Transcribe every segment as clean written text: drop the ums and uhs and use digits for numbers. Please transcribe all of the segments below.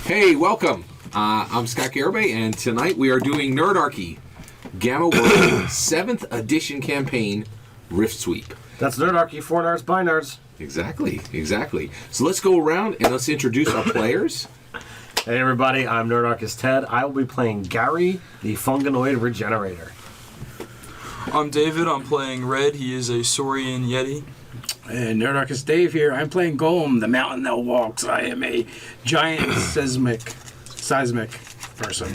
Hey, welcome. I'm Scott Garibay, and tonight we are doing Nerdarchy, GammaWorld 7th edition campaign, Rift Sweep. That's Nerdarchy, for nerds, by nerds. Exactly. So let's go around and let's introduce our players. Hey everybody, I'm Nerdarchist Ted. I will be playing Gary, the Funganoid Regenerator. I'm David. I'm playing Red. He is a Saurian Yeti. And Nerdarcist Dave here. I'm playing Golem, the mountain that walks. I am a giant seismic person.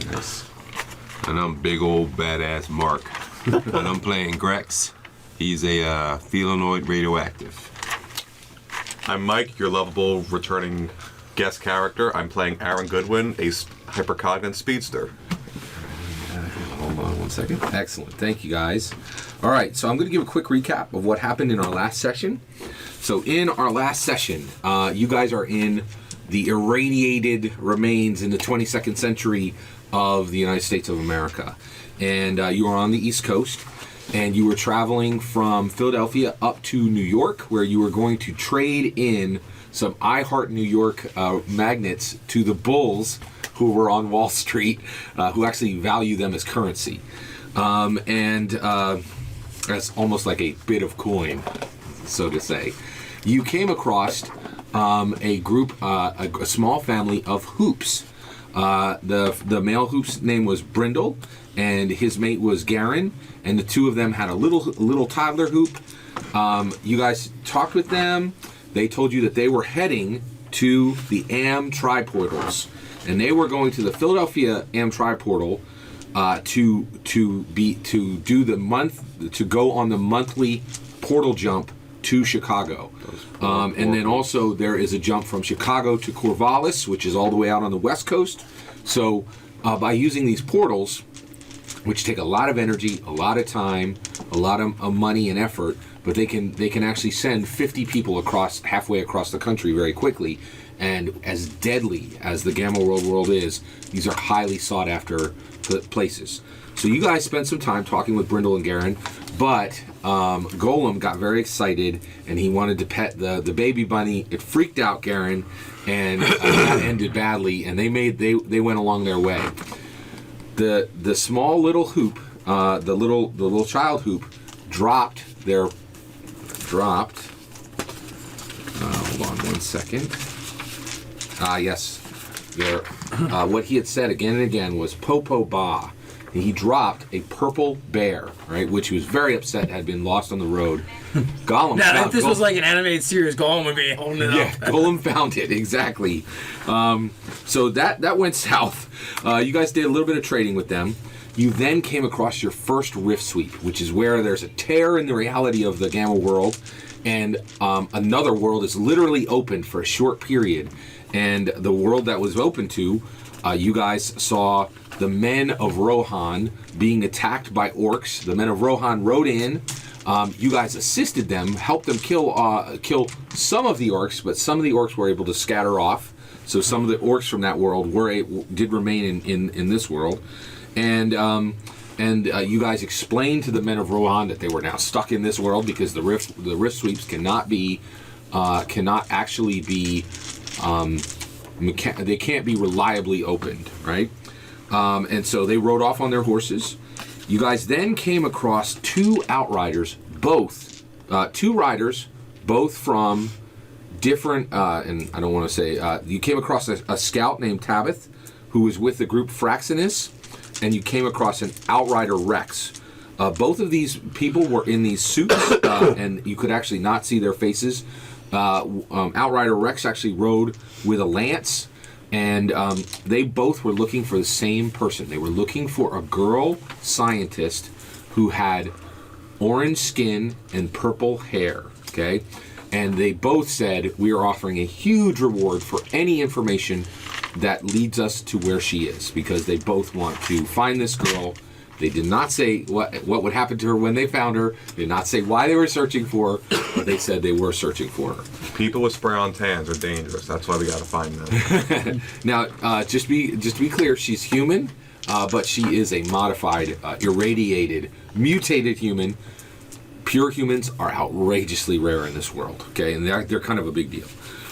And I'm big old badass Mark. And I'm playing Grex. He's a felinoid radioactive. I'm Mike, your lovable returning guest character. I'm playing Aaron Goodwin, a hypercognate speedster. Hold on one second. Excellent. Thank you, guys. All right, so I'm going to give a quick recap of what happened in our last session. So in our last session, you guys are in the irradiated remains in the 22nd century of the United States of America. And you are on the East Coast, and you were traveling from Philadelphia up to New York, where you were going to trade in some I Heart New York magnets to the bulls who were on Wall Street, who actually value them as currency. That's almost like a bit of coin, so to say. You came across a group, a small family of hoops. The male hoop's name was Brindle, and his mate was Garen, and the two of them had a little toddler hoop. You guys talked with them. They told you that they were heading to the AM Triportals, and they were going to the Philadelphia AM Triportal to go on the monthly portal jump to Chicago. And then also there is a jump from Chicago to Corvallis, which is all the way out on the West Coast. So by using these portals, which take a lot of energy, a lot of time, a lot of money and effort, but they can actually send 50 people halfway across the country very quickly. And as deadly as the GammaWorld world is, these are highly sought after places. So you guys spent some time talking with Brindle and Garen, but Golem got very excited and he wanted to pet the baby bunny. It freaked out Garen, and that ended badly. And they went along their way. The small little hoop, the little child hoop, dropped. Hold on one second. Yes. What he had said again and again was Popo Ba. And he dropped a purple bear, right, which he was very upset had been lost on the road. Golem Now, if this was like an animated series, Golem would be holding it up. Yeah, Golem found it, exactly. So that went south. You guys did a little bit of trading with them. You then came across your first Rift Sweep, which is where there's a tear in the reality of the Gamma world, and another world is literally opened for a short period. And the world that was open to, you guys saw the men of Rohan being attacked by orcs. The men of Rohan rode in. You guys assisted them, helped them kill some of the orcs, but some of the orcs were able to scatter off. So some of the orcs from that world did remain in this world. And you guys explained to the men of Rohan that they were now stuck in this world because the rift sweeps cannot actually be they can't be reliably opened, right? And so they rode off on their horses. You guys then came across two outriders, both from different, and I don't want to say, you came across a scout named Tabith, who was with the group Fraxinus, and you came across an outrider Rex. Both of these people were in these suits, and you could actually not see their faces. Outrider Rex actually rode with a lance, and they both were looking for the same person. They were looking for a girl scientist who had orange skin and purple hair, okay? And they both said, we are offering a huge reward for any information that leads us to where she is, because they both want to find this girl. They did not say what would happen to her when they found her. They did not say why they were searching for her, but they said they were searching for her. People with spray-on tans are dangerous. That's why we got to find them. Now, just to be clear, she's human, but she is a modified, irradiated, mutated human. Pure humans are outrageously rare in this world, okay? And they're kind of a big deal.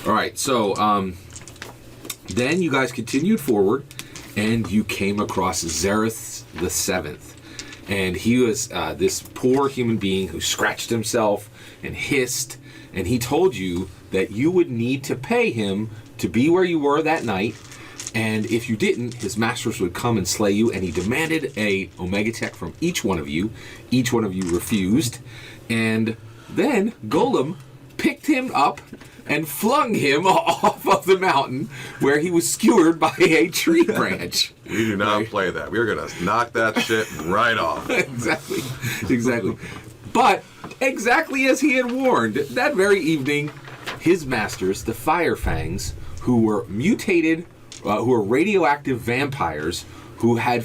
All right, so Then you guys continued forward, and you came across Zareth the Seventh. And he was this poor human being who scratched himself and hissed, and he told you that you would need to pay him to be where you were that night, and if you didn't, his masters would come and slay you, and he demanded a Omega Tech from each one of you. Each one of you refused, and then Golem picked him up and flung him off of the mountain where he was skewered by a tree branch. We do not play that. We're going to knock that shit right off. Exactly. But exactly as he had warned, that very evening, his masters, the Firefangs, who were mutated, who were radioactive vampires, who had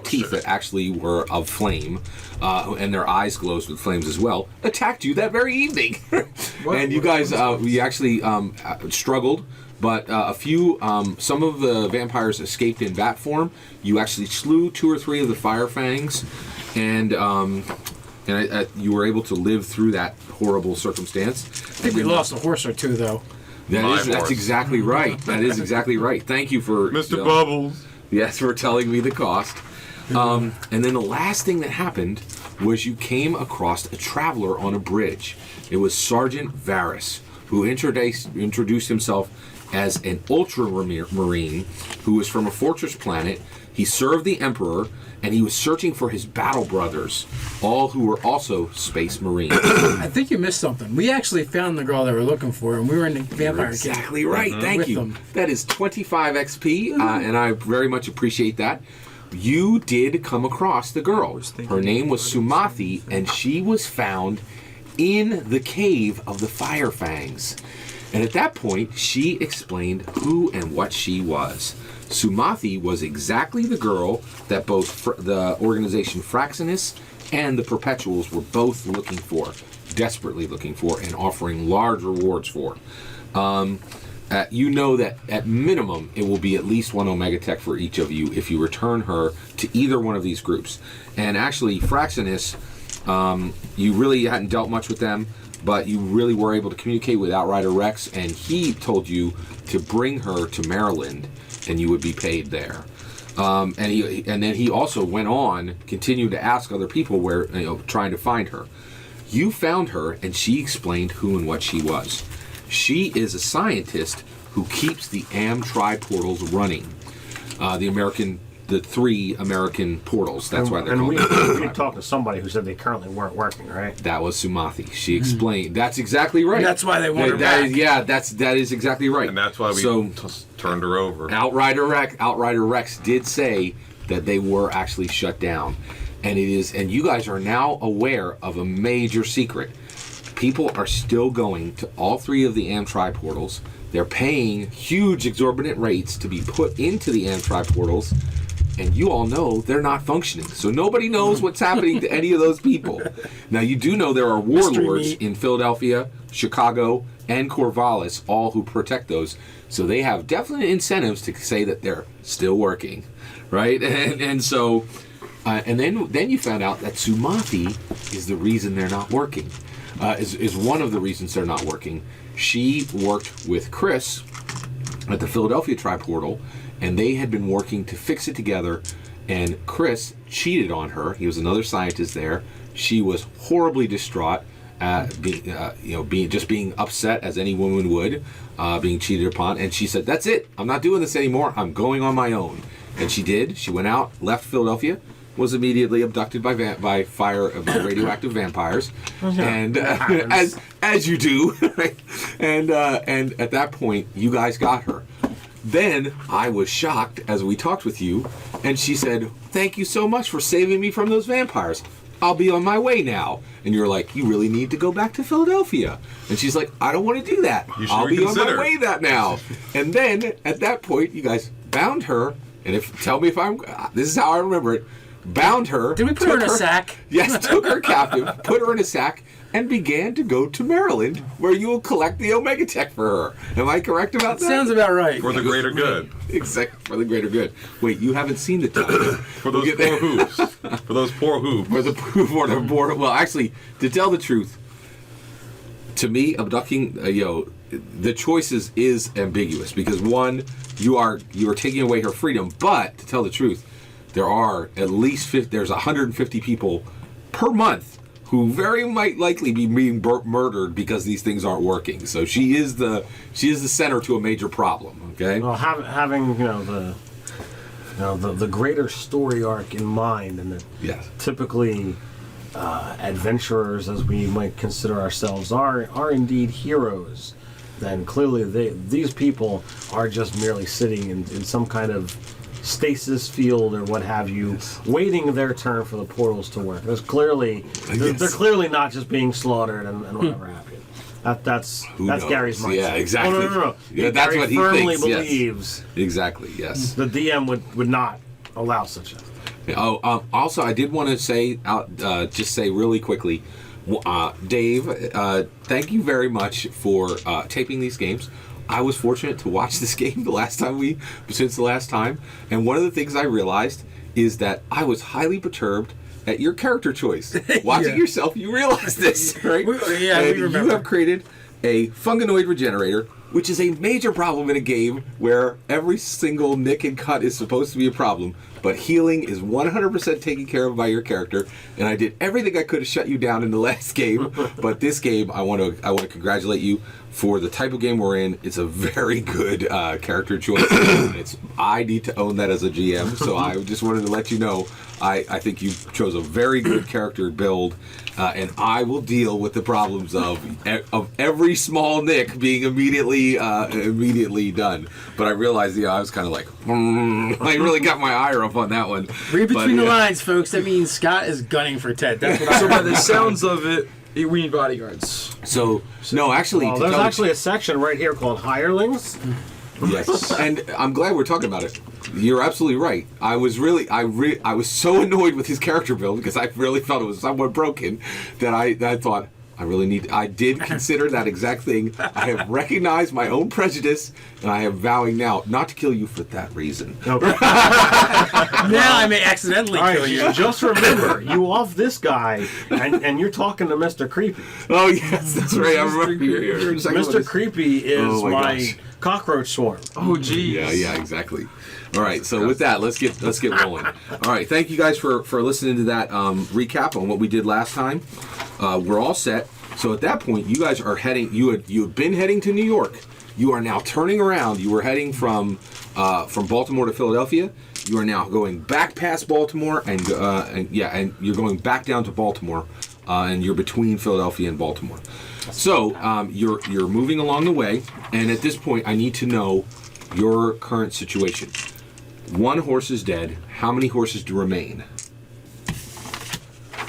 teeth that actually were of flame, and their eyes glowed with flames as well, attacked you that very evening. And you guys, we actually struggled, but some of the vampires escaped in bat form. You actually slew 2 or 3 of the Firefangs, and you were able to live through that horrible circumstance. I think we lost a horse or 2, though. That's exactly right. That is exactly right. Thank you for... Mr. Bubbles. Yes, for telling me the cost. And then the last thing that happened was you came across a traveler on a bridge. It was Sergeant Varys, who introduced himself as an ultramarine who was from a fortress planet. He served the Emperor, and he was searching for his battle brothers, all who were also space marines. I think you missed something. We actually found the girl they were looking for, and we were in the vampire cave. Exactly right. Thank with you. them. That is 25 XP, and I very much appreciate that. You did come across the girl. Her name was Sumathi, and she was found in the cave of the Firefangs. And at that point, she explained who and what she was. Sumathi was exactly the girl that both the organization Fraxinus and the Perpetuals were both looking for, desperately looking for, and offering large rewards for. You know that at minimum it will be at least 1 Omega Tech for each of you if you return her to either one of these groups. And actually, Fraxinus, you really hadn't dealt much with them, but you really were able to communicate with Outrider Rex, and he told you to bring her to Maryland, and you would be paid there. And then he also went on, continued to ask other people where, trying to find her. You found her, and she explained who and what she was. She is a scientist who keeps the Am-Tri portals running. The 3 American portals. That's why they're called. And we talked to somebody who said they currently weren't working, right? That was Sumathi. She explained. That's exactly right. And that's why they want her back. That is exactly right. And that's why we turned her over. Outrider Rex did say that they were actually shut down, and you guys are now aware of a major secret. People are still going to all 3 of the Am-Tri portals. They're paying huge exorbitant rates to be put into the Am-Tri portals, and you all know they're not functioning. So nobody knows what's happening to any of those people. Now, you do know there are warlords in Philadelphia, Chicago, and Corvallis, all who protect those. So they have definite incentives to say that they're still working, right? And so, and then you found out that Sumathi is the reason they're not working. Is one of the reasons they're not working. She worked with Chris at the Philadelphia Tri-Portal, and they had been working to fix it together, and Chris cheated on her. He was another scientist there. She was horribly distraught, being upset as any woman would, being cheated upon, and she said, "That's it. I'm not doing this anymore. I'm going on my own." And she did. She went out, left Philadelphia, was immediately abducted by radioactive vampires, and as you do, right? And at that point, you guys got her. Then I was shocked as we talked with you, and she said, "Thank you so much for saving me from those vampires. I'll be on my way now." And you're like, "You really need to go back to Philadelphia." And she's like, "I don't want to do that. I'll be on my way now." And then at that point, you guys bound her, and this is how I remember it. Bound her. Did we put her in a sack? Yes, took her captive, put her in a sack, and began to go to Maryland, where you will collect the Omega Tech for her. Am I correct about that? Sounds about right. For the greater good. Exactly, for the greater good. Wait, you haven't seen the time. For those poor hooves. For those poor hooves. Well, actually, to tell the truth, to me, abducting, the choice is ambiguous because one, you are taking away her freedom, but to tell the truth, there are at least there's 150 people per month who very might likely be being murdered because these things aren't working. So she is the center to a major problem. Okay. Well, having the greater story arc in mind, and that Yes. typically adventurers, as we might consider ourselves, are indeed heroes. Then clearly these people are just merely sitting in some kind of stasis field or what have you, waiting their turn for the portals to work. They're clearly not just being slaughtered and whatever have you. That's knows? Gary's mindset. Yeah, exactly. Oh, no. Yeah, that's Gary what he firmly thinks, yes. believes Exactly. Yes. the DM would not allow such a thing. Also, I did want to say just say really quickly, Dave, thank you very much for taping these games. I was fortunate to watch this game since the last time, and one of the things I realized is that I was highly perturbed at your character choice. Watching yourself, you realize this, right? We remember. You have created a funganoid regenerator, which is a major problem in a game where every single nick and cut is supposed to be a problem, but healing is 100% taken care of by your character, and I did everything I could to shut you down in the last game, but this game, I want to congratulate you for the type of game we're in. It's a very good character choice. I need to own that as a GM, so I just wanted to let you know I think you chose a very good character build, and I will deal with the problems of every small nick being immediately done. But I realized, I was kind of like, I really got my ire up on that one. Read between the lines, folks. That means Scott is gunning for Ted. That's what So by the sounds of it, we need bodyguards. So no, actually, Well, there's actually a section right here called hirelings. yes, and I'm glad we're talking about it. You're absolutely right. I was so annoyed with his character build because I really felt it was somewhat broken that I thought I did consider that exact thing. I have recognized my own prejudice, and I am vowing now not to kill you for that reason. Okay. now I may accidentally All kill right, you. just remember, you off this guy, and you're talking to Mr. Creepy. Oh yes, that's right. I remember. You're Mr. Creepy is Oh, my my gosh. cockroach swarm. Oh, geez. Yeah, exactly. All right, so with that, let's get rolling. All right, thank you guys for listening to that recap on what we did last time. We're all set. So at that point, you guys are heading. You had been heading to New York. You are now turning around. You were heading from Baltimore to Philadelphia. You are now going back past Baltimore and you're going back down to Baltimore, and you're between Philadelphia and Baltimore. So you're moving along the way, and at this point, I need to know your current situation. One horse is dead. How many horses do remain?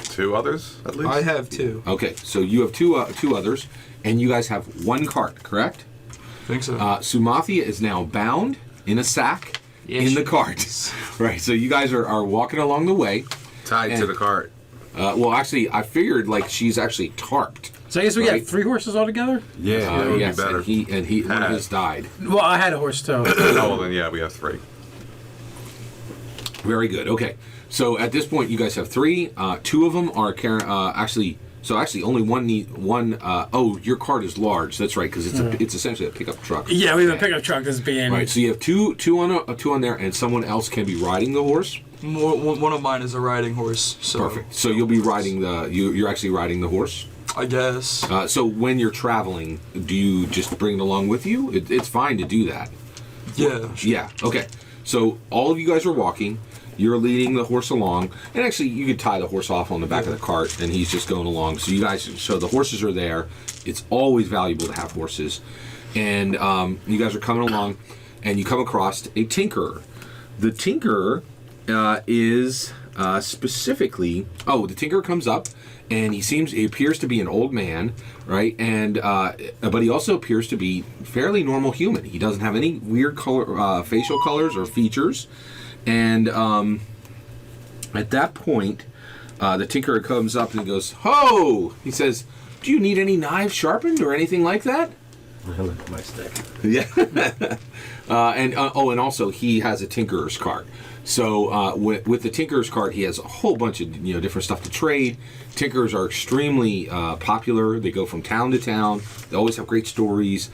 2 others, at least? I have 2. Okay, so you have two others, and you guys have 1 cart, correct? I think so. Sumathia is now bound in a sack Yes, in the she cart. Right, so you guys are walking along the way. Tied to the cart. Well, actually, I figured she's actually tarped. So I guess we Right. got 3 horses altogether? Yeah, that would Yes, be better. and he one of his died. Well, I had a horse too. Oh, well, then, yeah, we have 3. Very good. Okay, so at this point, you guys have 3. 2 of them are carrying. Actually, only one. Oh, your cart is large. That's right, because it's essentially a pickup truck. Yeah, we have a pickup truck that's being... Right, so you have two on there, and someone else can be riding the horse. One of mine is a riding horse. So Perfect. So you'll be riding you're actually riding the horse. I guess. So when you're traveling, do you just bring it along with you? It's fine to do that. Yeah. Yeah. Okay. So all of you guys are walking. You're leading the horse along, and actually, you could tie the horse off on the back of the cart, and he's just going along. So the horses are there. It's always valuable to have horses, and you guys are coming along, and you come across a tinkerer. The tinkerer is specifically. Oh, the tinkerer comes up, and he appears to be an old man, right? And but he also appears to be fairly normal human. He doesn't have any weird facial colors or features. And at that point, the tinkerer comes up and he goes, "Ho!" He says, "Do you need any knives sharpened or anything like that?" Look at my stick. Yeah. And also he has a tinkerer's cart. So with the Tinkerer's cart, he has a whole bunch of different stuff to trade. Tinkerers are extremely popular. They go from town to town. They always have great stories.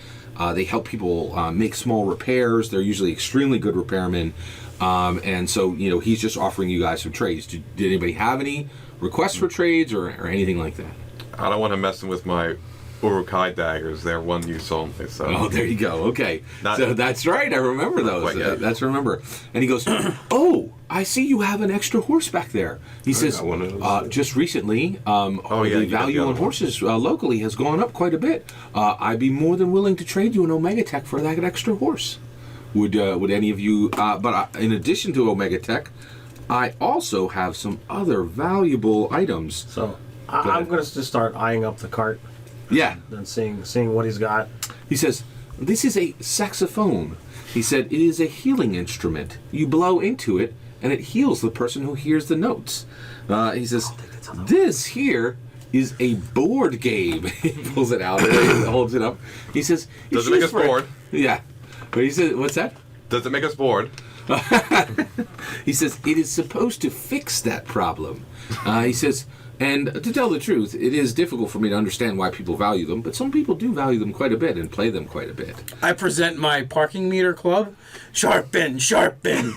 They help people make small repairs. They're usually extremely good repairmen. And so he's just offering you guys some trades. Did anybody have any requests for trades or anything like that? I don't want him messing with my Urukai daggers. They're one use only. So. Oh, there you go. Okay. Not- So that's right. I remember those. quite yet. That's remember. And he goes, "Oh, I see you have an extra horse back there." He says, got one of those. "Just recently, yeah, the you got value the on other horses locally has gone up quite a bit. I'd be more than willing to trade you an Omega Tech for that extra horse. Would any of you? But in addition to Omega Tech, I also have some other valuable items." So I'm ahead. going to just start eyeing up the cart Yeah. and seeing what he's got. He says, "This is a saxophone." He said, "It is a healing instrument. You blow into it, and it heals the person who hears the notes." He says, "This here is a board game." He pulls it out and he holds it up. He says, Does it make us bored? Yeah. But he says, what's that? Does it make us bored? He says, "It is supposed to fix that problem." He says, "And to tell the truth, it is difficult for me to understand why people value them, but some people do value them quite a bit and play them quite a bit." I present my parking meter club. Sharpen, sharpen.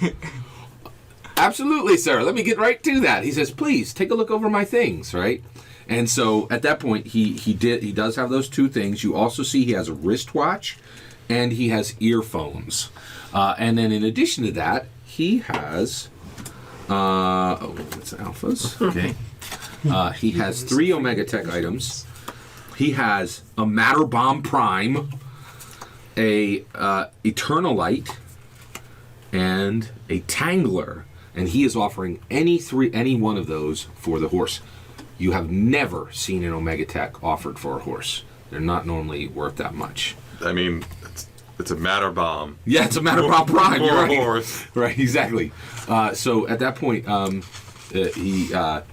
"Absolutely, sir. Let me get right to that." He says, "Please take a look over my things," right? And so at that point, he does have those two things. You also see he has a wristwatch and he has earphones. And then in addition to that, he has it's alphas. Okay. He has 3 Omega Tech items. He has a Matter Bomb Prime, a Eternalite, and a Tangler. And he is offering any one of those for the horse. You have never seen an Omega Tech offered for a horse. They're not normally worth that much. I mean, it's a matter bomb. Yeah, it's a Matter Bomb Prime. For You're a right. horse. Right, exactly. So at that point, he.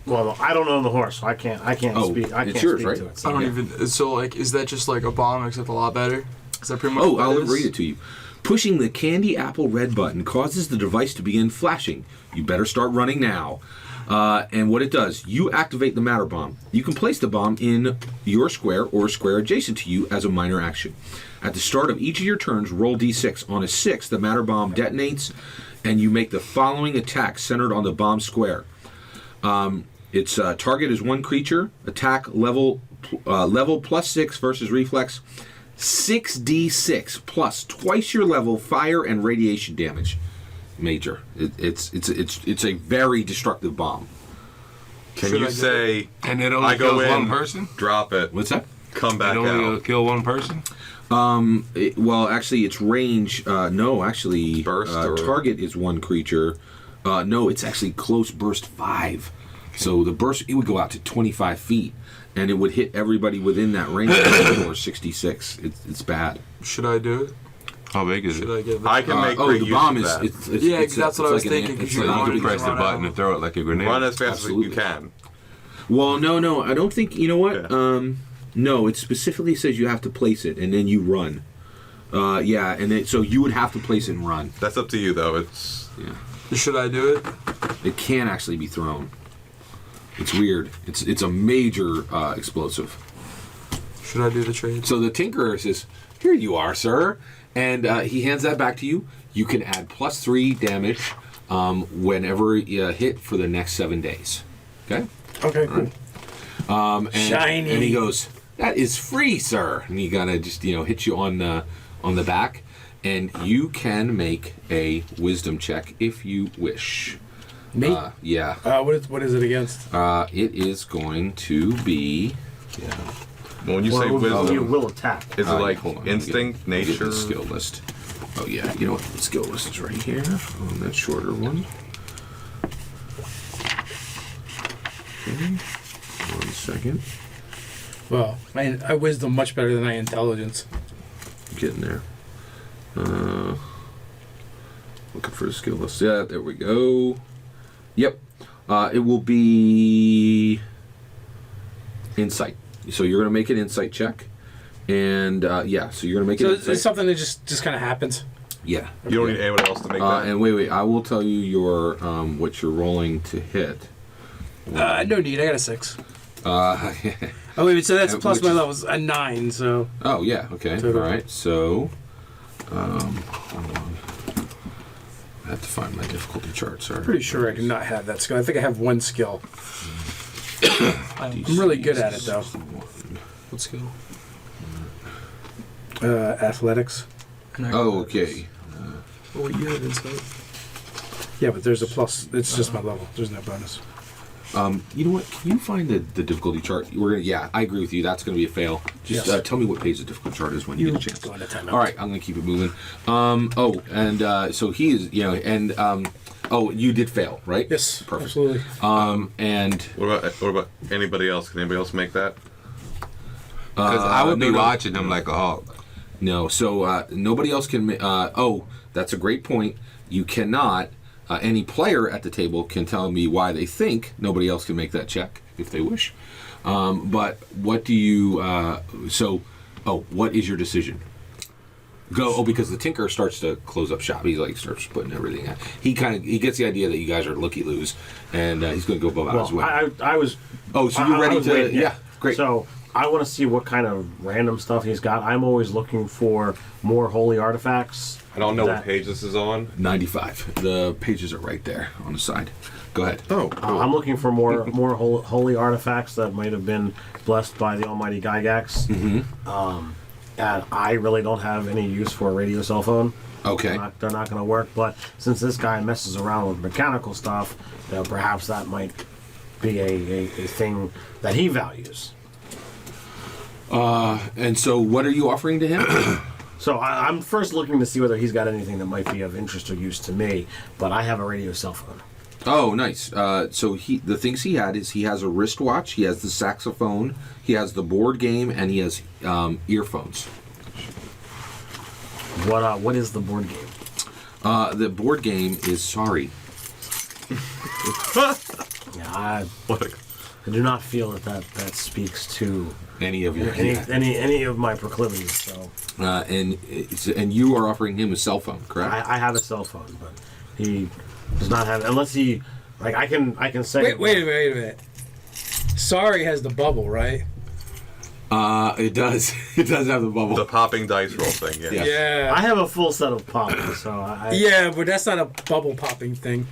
Well, I don't own the horse, so I can't Oh, speak. I it's can't yours, speak right? to it. I So. don't even. So like, is that just like a bomb except a lot better? Is that pretty much? Oh, what I'll it is? read it to you. Pushing the candy apple red button causes the device to begin flashing. You better start running now. And what it does, you activate the Matter Bomb. You can place the bomb in your square or a square adjacent to you as a minor action. At the start of each of your turns, roll d6. On a 6, the Matter Bomb detonates, and you make the following attack centered on the bomb square. Its target is one creature. Attack level +6 versus reflex. 6d6 plus twice your level fire and radiation damage. Major. It's a very destructive bomb. Can Should I you get say, And it I only go kills in, one person? drop it, What's that? come It back only out? kill one person? Well, actually, its range. No, actually, Burst or- target is one creature. No, it's actually close burst 5. So the burst, it would go out to 25 feet, and it would hit everybody within that range or 66. It's bad. Should I do it? How big is Should it? I get? I can make Oh, great the use bomb of is. that. It's, Yeah, it's that's what I was like an- thinking, 'cause it's you're like You going can to press the run button out. and throw it like a grenade. Run as fast Absolutely. as you can. Well, no, I don't think. You know what? Yeah. No, it specifically says you have to place it and then you run. Yeah, and so you would have to place it and run. That's up to you, though. It's Should I do it? It can actually be thrown. It's weird. It's a major explosive. Should I do the trade? So the Tinkerer says, "Here you are, sir," and he hands that back to you. You can add +3 damage whenever you hit for the next 7 days. Okay. Okay, cool. And, Shiny. And he goes, "That is free, sir." And he gonna just hit you on the back, and you can make a wisdom check if you wish. Me? Yeah. What is it against? It is going to be. Yeah. when you say Well, wisdom, you will attack. is it like hold on, let me instinct, get nature? the skill list. Oh yeah, you know what? The skill list is right here on that shorter one. Okay, 1 second. Well, I wisdom much better than I intelligence. Getting there. Looking for the skill list. Yeah, there we go. Yep. It will be insight. So you're going to make an insight check. And yeah, so you're going to make So an it's insight. something that just kind of happens. Yeah. You don't need anyone else to make that. And wait, I will tell you your what you're rolling to hit. No need. I got a 6. Uh, Oh wait, so that's plus which my is- levels a 9. So oh yeah, okay, Total. all right. So, hold on. I have to find my difficulty chart. Sorry. pretty sure I do not have that skill. I think I have 1 skill. I'm I'm really good at it though. What skill? Athletics. Oh, okay. Oh, you have insight. Yeah, but there's a plus. It's just my level. There's no bonus. You know what? Can you find the difficulty chart? Yeah, I agree with you. That's going to be a fail. Just Yes. tell me what page the difficulty chart is when you get a chance. Go into timeout. All right, I'm going to keep it moving. So he is, oh, you did fail, right? Yes, Perfect. absolutely. And What about anybody else? Can anybody else make that? Because I would be no. watching him like a hawk. no, so nobody else can. Oh, that's a great point. You cannot. Any player at the table can tell me why they think nobody else can make that check if they wish. But what do you? What is your decision? Go. Oh, because the Tinker starts to close up shop. He starts putting everything out. He gets the idea that you guys are looky-loos, and he's going to go above out his way. I was. Oh, so you're ready was to? waiting, Yeah, great. So I want to see what kind of random stuff he's got. I'm always looking for more holy artifacts. I don't know that- what page this is on. 95. The pages are right there on the side. Go ahead. Oh, I'm looking for more holy artifacts that might have been blessed by the almighty Gygax. Mm-hmm. And I really don't have any use for a radio cell phone. Okay. They're not going to work. But since this guy messes around with mechanical stuff, perhaps that might be a thing that he values. And so, what are you offering to him? So I'm first looking to see whether he's got anything that might be of interest or use to me. But I have a radio cell phone. Oh, nice. So the things he had is he has a wristwatch, he has the saxophone, he has the board game, and he has earphones. What is the board game? The board game is Sorry. Yeah, I do not feel that speaks to Any of your any of my proclivities. So and you are offering him a cell phone, correct? I have a cell phone, but he does not have. Unless he I can say. Wait a minute. Sorry has the bubble, right? It does. It does have the bubble. the popping dice roll thing. Yeah. Yeah. Yeah. I have a full set of poppers, so Yeah, but that's not a bubble popping thing.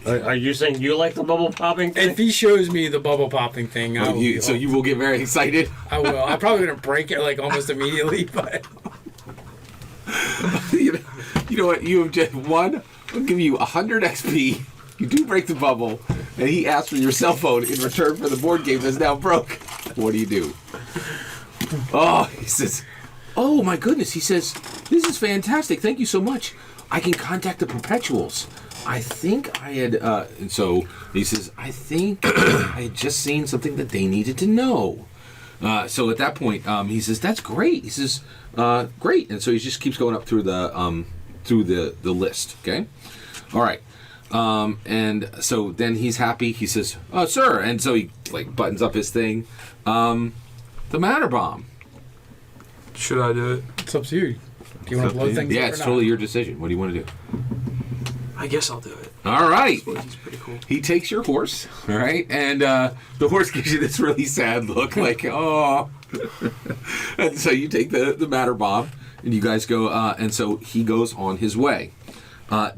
Are you saying you like the bubble popping thing? If he shows me the bubble popping thing, I will. You will get very excited. I will. I'm probably gonna break it like almost immediately, but you know what? You have just won. I'll give you 100 XP. You do break the bubble, and he asks for your cell phone in return for the board game that's now broke. What do you do? Oh, he says, oh my goodness. He says, this is fantastic. Thank you so much. I can contact the Perpetuals. I think I had, and so he says, I think I had just seen something that they needed to know. So at that point, he says, that's great. He says, great. And so he just keeps going up through the list. Okay. All right. And so then he's happy. He says, oh, sir. And so he buttons up his thing. The matter bomb. Should I do it? it's up to you. Do you want to blow things Yeah, up it's or not? totally your decision. What do you want to do? I guess I'll do it. All right. He's pretty cool. He takes your horse, all right? And the horse gives you this really sad look, like, oh. And so you take the matter bomb, and you guys go, and so he goes on his way. So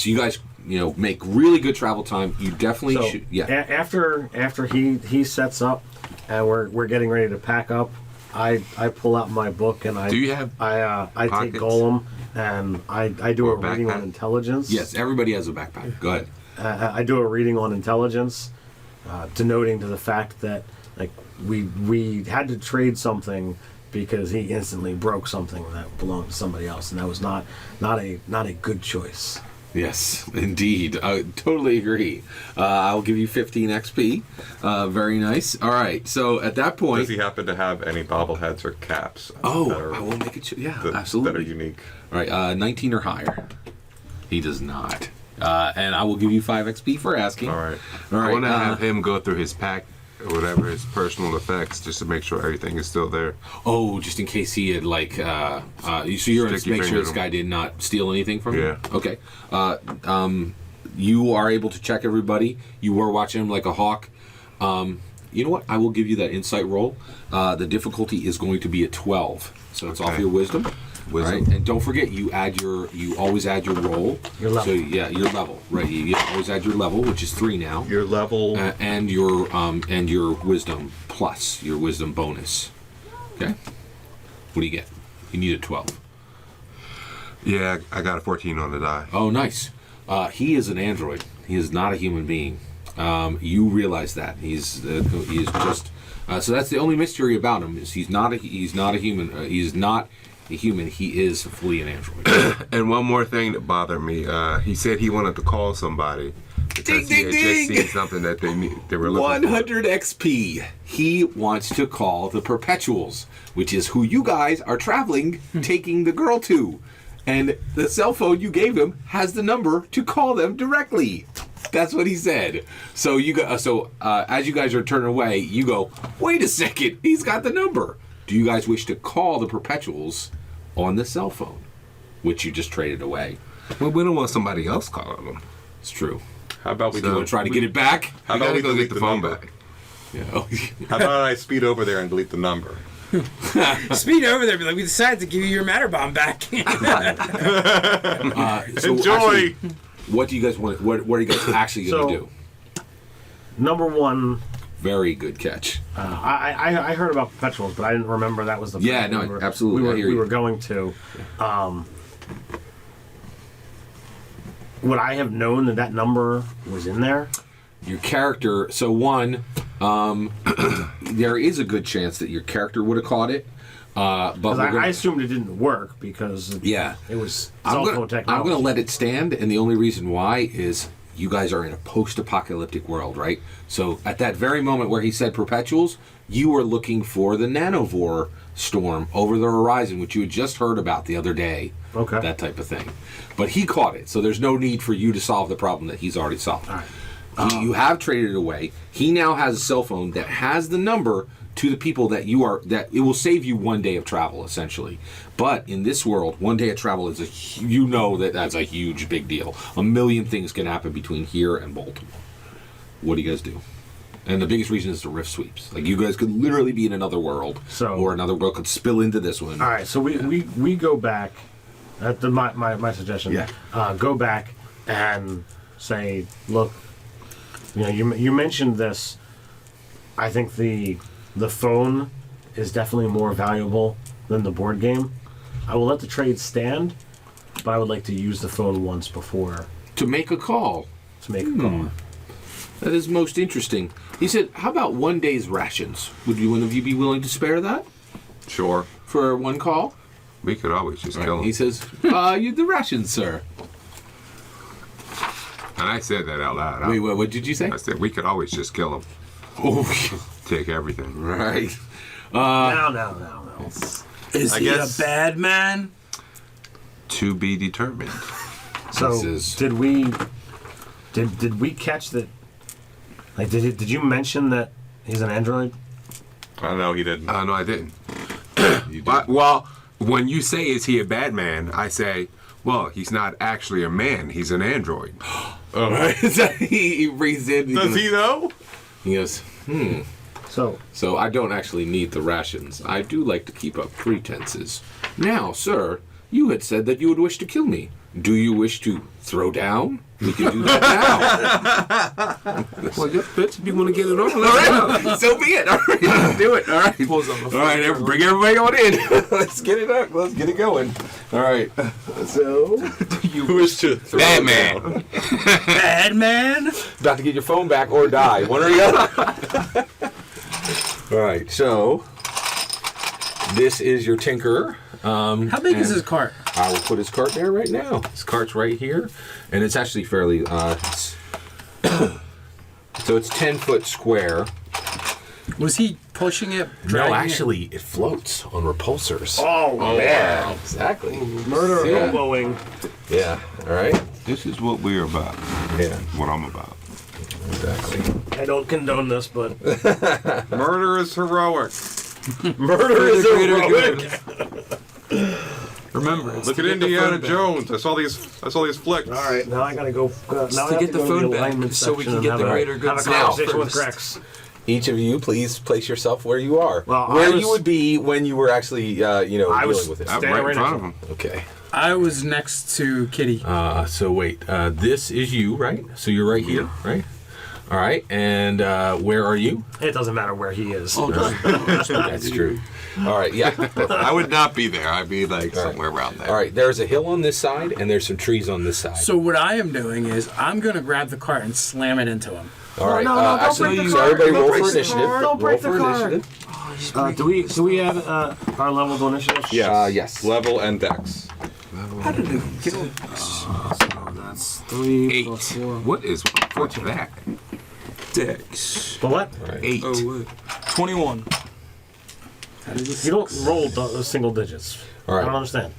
you guys, make really good travel time. You definitely should, yeah. After he sets up, and we're getting ready to pack up, I pull out my book and Do you have I take pockets? Golem and I do Or a reading on backpack? intelligence. Yes, everybody has a backpack. Go ahead. I do a reading on intelligence, denoting to the fact that we had to trade something because he instantly broke something that belonged to somebody else, and that was not a good choice. Yes, indeed. I totally agree. I'll give you 15 XP. Very nice. All right. So at that point, Does he happen to have any bobbleheads or caps? that I will make it. Yeah, absolutely. That are unique. All right, 19 or higher. He does not. And I will give you 5 XP for asking. All right. All right. I want to have him go through his pack or whatever his personal effects, just to make sure everything is still there. Oh, just in case he had like, so you're going to Stick your make sure finger this in guy did not steal anything from you? Yeah. Okay. You are able to check everybody. You were watching him like a hawk. You know what? I will give you that insight roll. The difficulty is going to be a 12, so it's off Okay. your wisdom. Wisdom. Right? And don't forget, you always add your roll. Your level. So yeah, your level. Right. You always add your level, which is 3 now. Your level. And your wisdom plus your wisdom bonus. Okay. What do you get? You need a 12. Yeah, I got a 14 on the die. Oh, nice. He is an android. He is not a human being. You realize that he is just. So that's the only mystery about him is he's not a human. He's not a human. He is fully an android. And one more thing that bothered me, he said he wanted to call somebody because Ding, he had ding, just ding. seen something that they were looking 100 XP. He wants to call the Perpetuals, which is who you guys are traveling, taking the girl to. And the cell phone you gave him has the number to call them directly. That's what he said. So as you guys are turning away, you go, wait a second, he's got the number. Do you guys wish to call the Perpetuals on the cell phone, which you just traded away? for. Well, we don't want somebody else calling them. It's true. How about we You want to try to get it back? How We about gotta we go delete get the the phone number? back. Yeah. How about I speed over there and delete the number? Speed over there, be like, we decided to give you your matter bomb back. So Enjoy. actually, what do you guys want? What are you guys actually going to So- do? Number one, Very good catch. I heard about perpetuals, but I didn't remember that was the Yeah, planet no, we were, absolutely, We I were, hear we you. were going to. Would I have known that number was in there? Your character. So one, there is a good chance that your character would have caught it. But Because we're I gonna, assumed it didn't work because yeah, it was I'm cell phone gonna technology. let it stand, and the only reason why is you guys are in a post-apocalyptic world, right? So at that very moment where he said perpetuals, you were looking for the nanovore storm over the horizon, which you had just heard about the other day. Okay. That type of thing. But he caught it, so there's no need for you to solve the problem that he's already solved. All right. You have traded it away. He now has a cell phone that has the number to the people that that it will save you 1 day of travel, essentially. But in this world, 1 day of travel is that's a huge big deal. A million things can happen between here and Baltimore. What do you guys do? And the biggest reason is the rift sweeps. Like, you guys could literally be in another world, or another world could spill into this one. All right, so we go back. At my suggestion. Yeah. Go back and say, look, you mentioned this. I think the phone is definitely more valuable than the board game. I will let the trade stand, but I would like to use the phone once before To make a call. to make a call. That is most interesting. He said, how about 1 day's rations? Would one of you be willing to spare that Sure. for one call? We could always just kill He him. says, you the rations, sir. And I said that out loud. Wait, what did you say? I said we could always just kill him. Oh, Take everything. right. No. Is I he guess- a bad man? To be determined. So This is- did we catch that? Like, did you mention that he's an android? I don't know. He didn't. No, I didn't. You did. Well, when you say, is he a bad man? I say, well, he's not actually a man. He's an android. Right. So he breathes in. Does he know? He goes, So I don't actually need the rations. I do like to keep up pretenses. Now, sir, you had said that you would wish to kill me. Do you wish to throw down? We can do that now. Well, bitch, if you want to get it on, All right, so be it. All right, let's do it. All right. Pulls on the All right, bring everybody on in. Let's get it up. Let's get it going. All right. So, You wish to throw Batman. down. Bad man? about to get your phone back or die. One or the other. All right. So, this is your tinkerer. How big is and his cart? I will put his cart there right now. His cart's right here, and it's actually fairly. So it's 10-foot square. Was he pushing it? No, dragging actually, it floats on repulsors. oh Yeah, exactly. murder Yeah. hoboing. Yeah. All right. This is what we're about. Yeah. What I'm about. Exactly. I don't condone this, but Murder is heroic. murder is For the greater heroic. good. Remember, it's Look to at get the Indiana phone back. Jones. I saw these flicks. All right, now I gotta go. Now It's I to have get the go phone the back alignment so we section can and get have the a- greater good have a stuff conversation with first. Grex. Each of you, please place yourself where you are. Well, where I was- you would be when you were actually, I was dealing with it. I'm Stand right in right front of next him. Okay. I was next to Kitty. So wait, this is you, right? So you're right here, right? All right, and where are you? It doesn't matter where he is. Oh, That's true. All right, yeah. I would not be there. I'd be like somewhere around there. All right, there's a hill on this side, and there's some trees on this side. So what I am doing is I'm going to grab the cart and slam it into him. All right, no, don't actually, break the so card. everybody Don't roll break for the initiative. card. Don't break Roll the for card. initiative. Do we add our level to initiative? Yes. Yes. Level and dex. That's 3 8. plus 4. What is what's that? Dex. But what? All right. 8. Oh, wait. 21. You don't roll single digits. All right. I don't understand.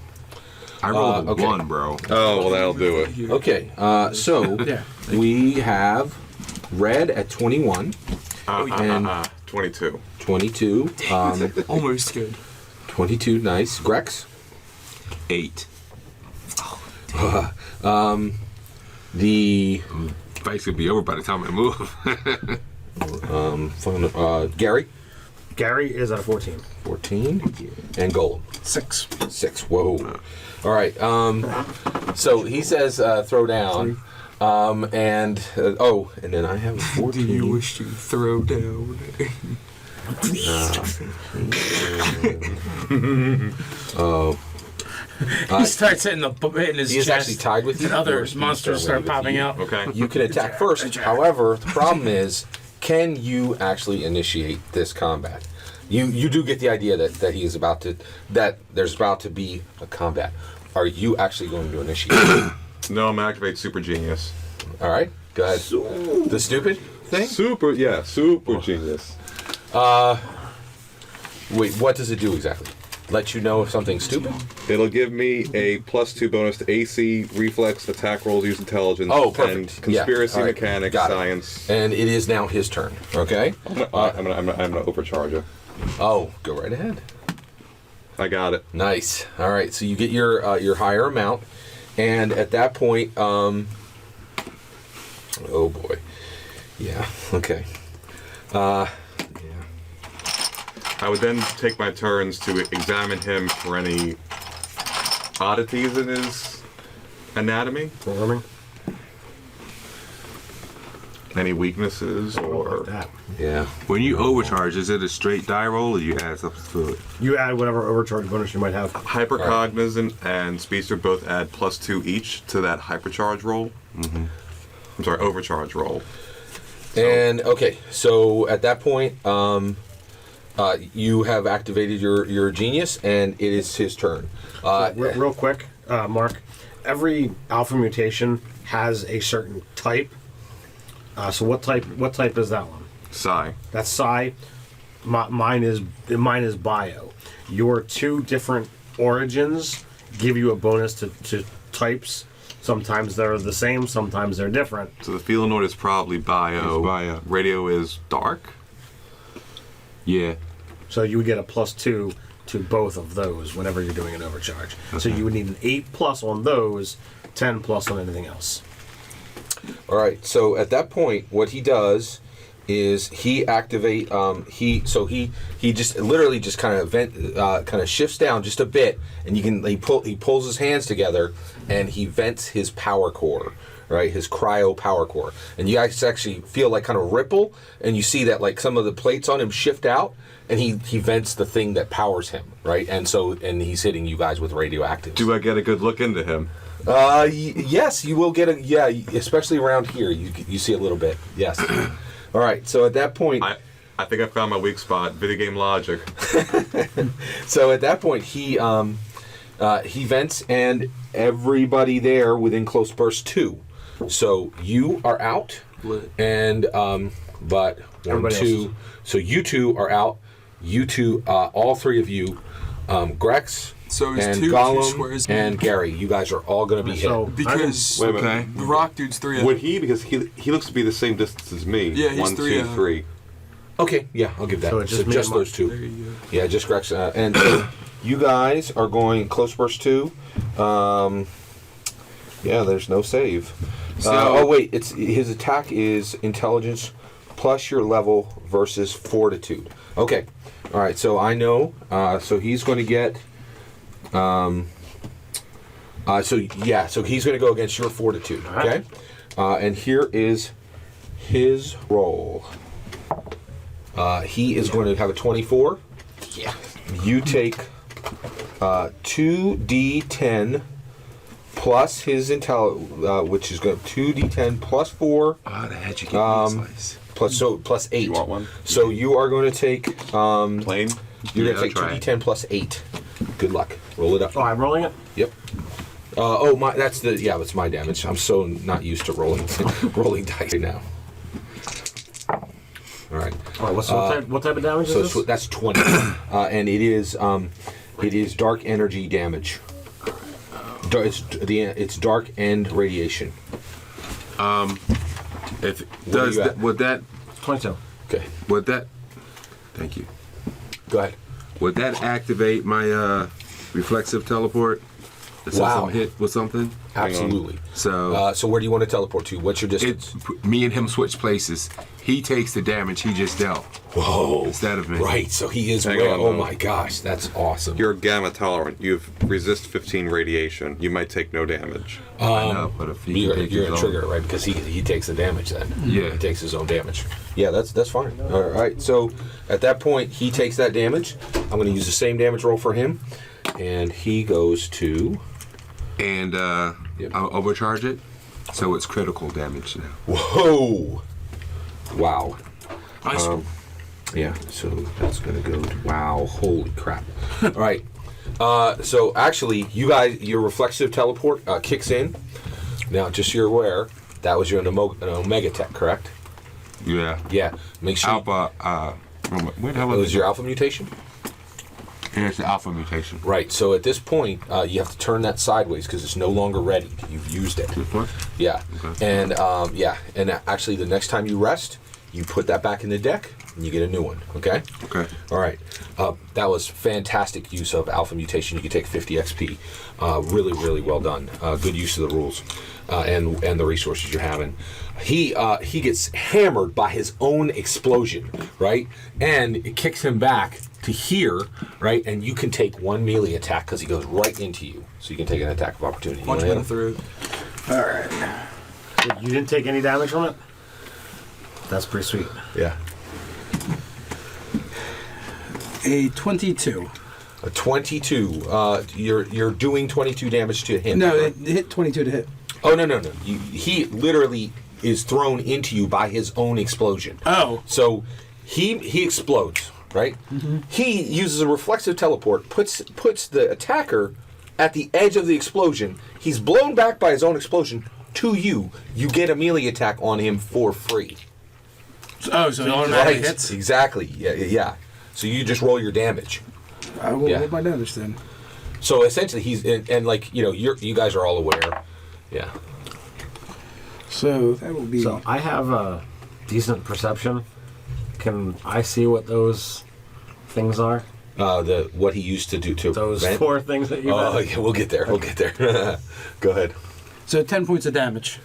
I rolled a okay. 1, bro. Oh, well, that'll do it. Okay, so Yeah. we have Red at 21, and 22. 22. Almost good. 22, nice. Grex? 8. The Fight's gonna be over by the time I move. Gary? Gary is at a 14. 14. And Gold? 6. 6. Whoa. All right. So he says throw down. And then I have a 14. Do you wish to throw down? He starts hitting his He is chest. actually tied with you. And other Yours can monsters start start with popping you. out. Okay. You can attack first. However, the problem is, can you actually initiate this combat? You do get the idea that he is about to, that there's about to be a combat. Are you actually going to initiate? No, I'm activate Super Genius. All right, go ahead. The stupid thing? Super genius. Wait, what does it do exactly? Let you know if something's stupid? It'll give me a +2 bonus to AC, reflex, attack rolls, use intelligence, Oh, and perfect. conspiracy, Yeah. All right. mechanics, Got it. science. And it is now his turn. Okay. I'm gonna overcharge it. Oh, go right ahead. I got it. Nice. All right, so you get your higher amount, and at that point, oh boy, yeah, okay, yeah. I would then take my turns to examine him for any oddities in his anatomy, Programming. any weaknesses, or That. Yeah. When you overcharge, is it a straight die roll or you add something to it? You add whatever overcharge bonus you might have. hypercognizant and speedster both add +2 each to that hypercharge roll. I'm sorry, overcharge roll. And okay, so at that point, you have activated your genius, and it is his turn. Real quick, Mark. Every alpha mutation has a certain type. So what type is that one? Psi. That's psi. Mine is bio. Your two different origins give you a bonus to types. Sometimes they're the same, sometimes they're different. So the felinoid is probably bio. It's bio. Radio is dark. Yeah. So you would get a +2 to both of those whenever you're doing an overcharge. So you would need an 8+ on those, 10+ on anything else. All right, so at that point, what he does is he activate. He just literally just kind of shifts down just a bit, and he pulls his hands together, and he vents his power core, right? His cryo power core, and you guys actually feel like kind of ripple, and you see that like some of the plates on him shift out, and he vents the thing that powers him, right? And he's hitting you guys with radioactive. Do I get a good look into him? Yes, you will get especially around here. You see a little bit. Yes. All right. So at that point, I think I found my weak spot. Video game logic. so at that point, he vents, and everybody there within close burst 2. So you are out, Lit. and but 1, Everybody 2. else So you two are out. You two, all three of you, Grex, So it's and two Gollum squares. and Gary. You guys are all going to be hit. So Because Wait a minute. Okay. the rock dude's 3 Would he? Because he looks to be the same distance as me. Yeah, he's 1, 3 2, 3. Okay, yeah, I'll give that. So it's just me and those two. There you go. Yeah, just Grex. And so you guys are going close burst 2. Yeah, there's no save. Oh wait, it's his attack is intelligence plus your level versus fortitude. Okay, all right. So I know. So he's going to get. So he's going to go against your fortitude. Okay, and here is his roll. He is going to have a 24. Yeah. You take 2d10 plus his which is going 2d10 plus 4 Oh, the head you get a slice. plus 8. You want one? So you are going to take Plain? you're Yeah, going to take I'll try 2d10 plus 8. Good luck. Roll it up. Oh, I'm rolling it? Yep. That's my damage. I'm so not used to rolling dice right now. All right. All right, what type of damage So is this? that's 20, and it is dark energy damage. It's dark end radiation. If What are does you that, at? Okay. Okay, thank you. go ahead. Would that activate my reflexive teleport? Since Wow. I'm hit with something. Absolutely. So So where do you want to teleport to? What's your distance? me and him switch places. He takes the damage he just dealt Whoa! instead of me. Right. So he is. Hang Way, on, oh though. my gosh, that's awesome. You're gamma tolerant. You've resist 15 radiation. You might take no damage. I know, but if he You're can take a his own- trigger, right? Because he takes the damage then. Yeah. He takes his own damage. Yeah, that's fine. All right. So at that point, he takes that damage. I'm going to use the same damage roll for him, and he goes to. And Yep. I'll overcharge it, so it's critical damage now. Whoa! Wow. Nice. Yeah, so that's gonna go to, wow, holy crap. All right. So actually, you guys, your reflexive teleport kicks in. Now, just so you're aware, that was your an Omega Tech, correct? Yeah. Yeah. Make sure Alpha. Where the hell it was was your alpha mutation. Here's the alpha mutation. Right. So at this point, you have to turn that sideways because it's no longer ready. You've used it. This one? Yeah. Okay. And and actually, the next time you rest, you put that back in the deck and you get a new one. Okay. Okay. All right. That was fantastic use of alpha mutation. You can take 50 XP. Really, really well done. Good use of the rules and the resources you're having. He gets hammered by his own explosion, right? And it kicks him back to here, right? And you can take one melee attack because he goes right into you. So you can take an attack of opportunity. You Punch wanna him hit in the him? throat. All right. You didn't take any damage from it? That's pretty sweet. Yeah. A 22. A 22. You're doing 22 damage to him. No, right? it hit 22 to hit. Oh no. He literally is thrown into you by his own explosion. Oh. So he explodes, right? Mm-hmm. He uses a reflexive teleport, puts the attacker at the edge of the explosion. He's blown back by his own explosion to you. You get a melee attack on him for free. Oh, so it automatically Right? hits? Exactly. Yeah. So you just roll your damage. I will Yeah. roll my damage then. So essentially, he's and like you guys are all aware. Yeah. So that will be. So I have a decent perception. Can I see what those things are? What he used to do to Those vent? 4 things that you Oh, have? yeah, we'll get there. We'll get there. Go ahead. So 10 points of damage.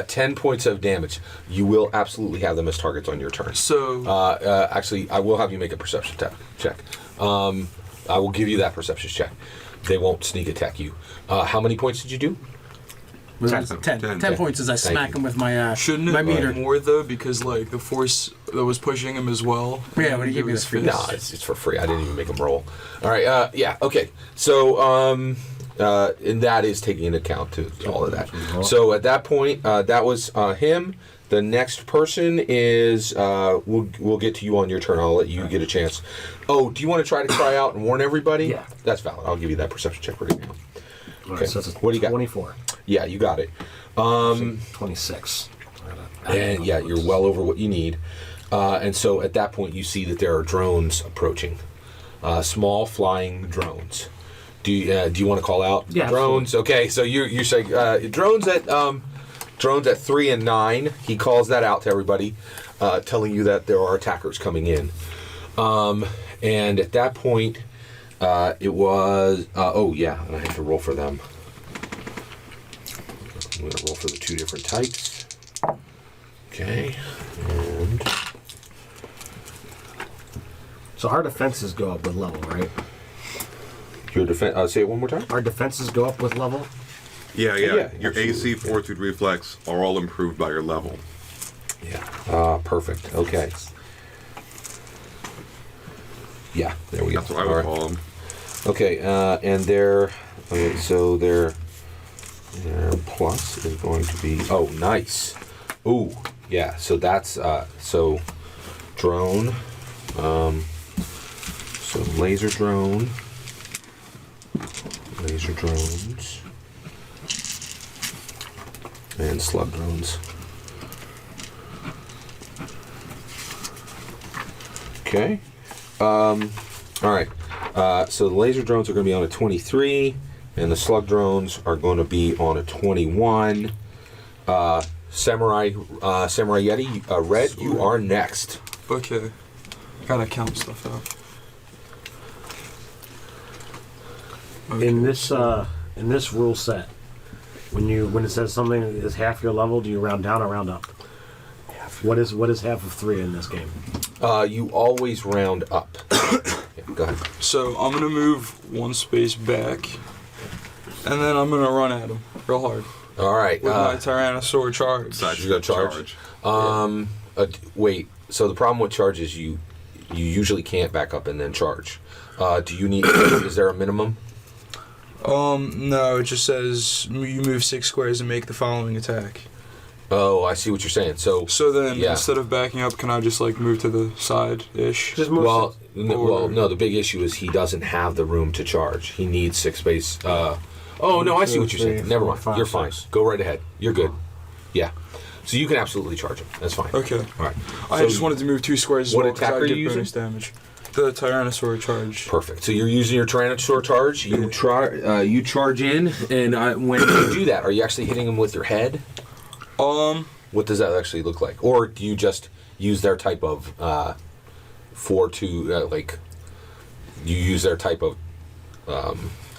10 points of damage. You will absolutely have them as targets on your turn. So Actually, I will have you make a perception check. I will give you that perception check. They won't sneak attack you. How many points did you do? Was it 10? 10 points as I smack him with my shouldn't my it be meter. more though? Because like the force that was pushing him as well. Yeah, when he gave me his the free- fist. No, it's for free. I didn't even make them roll. All right. Yeah. Okay. So, and that is taking into account to all of that. So at that point, that was him. The next person is we'll get to you on your turn. I'll let you get a chance. Oh, do you want to try out and warn everybody? Yeah. That's valid. I'll give you that perception check right now. Okay, so it's a What do you got? 24. Yeah, you got it. 26. And yeah, you're well over what you need. And so at that point, you see that there are drones approaching, small flying drones. Do you want to call out Yeah, drones? Okay, so you say drones at 3 and 9. He calls that out to everybody, telling you that there are attackers coming in. And at that point, it was and I have to roll for them. I'm going to roll for the 2 different types. Okay, and So our defenses go up with level, right? your defense. Say it one more time. Our defenses go up with level. Yeah. Yeah, Your absolutely. AC, fortitude, reflex are all improved by your level. Yeah. Perfect. Okay. Yeah, there we go. That's what I All would right. call them. Okay, and their plus is going to be nice. Ooh, yeah. So that's drone. So laser drones, and slug drones. Okay. All right. So the laser drones are going to be on a 23, and the slug drones are going to be on a 21. Samurai Yeti, Red, you are next. Okay. Gotta count stuff out. In this rule set, when it says something is half your level, do you round down or round up? What is half of 3 in this game? You always round up. Yeah, go ahead. So I'm gonna move 1 space back, and then I'm gonna run at him real hard All right. with my Tyrannosaur charge. Besides You got charge? Wait. So the problem with charge is you usually can't back up and then charge. Do you need? Is there a minimum? No, it just says you move 6 squares and make the following attack. Oh, I see what you're saying. So then yeah. instead of backing up, can I just like move to the side-ish? Just move. no. The big issue is he doesn't have the room to charge. He needs 6 space. Oh no, I see what you're saying. Never mind. You're fine. Go right ahead. You're good. Yeah. So you can absolutely charge him. That's fine. Okay. All right. I So just wanted to move 2 squares as what well 'cause attack I are you get bonus using? damage. The Tyrannosaur charge. Perfect. So you're using your Tyrannosaur charge. You you charge in, and when you do that, are you actually hitting him with your head? What does that actually look like? Or do you just use their type of you use their type of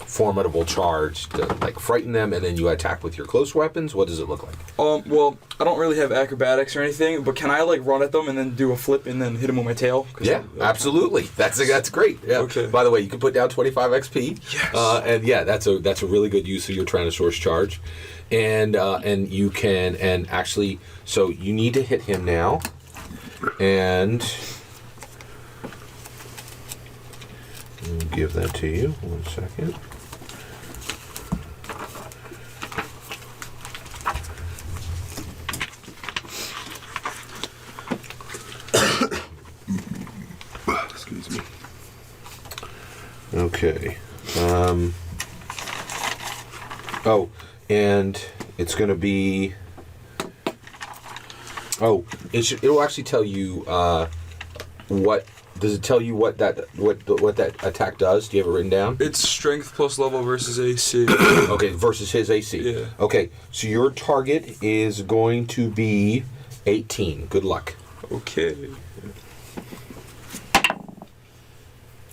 formidable charge to like frighten them, and then you attack with your close weapons? What does it look like? Well, I don't really have acrobatics or anything, but can I like run at them and then do a flip and then hit them with my tail? Yeah, absolutely. That's great. Yeah. Okay. By the way, you can put down 25 XP. Yes. And yeah, that's a really good use of your Tyrannosaurus charge, and you can actually. So you need to hit him now, and I'll give that to you. 1 second. Excuse me. Okay. And it's going to be. It'll actually tell you what. Does it tell you what that attack does? Do you have it written down? It's strength plus level versus AC. Okay, versus his AC. Yeah. Okay, so your target is going to be 18. Good luck. Okay.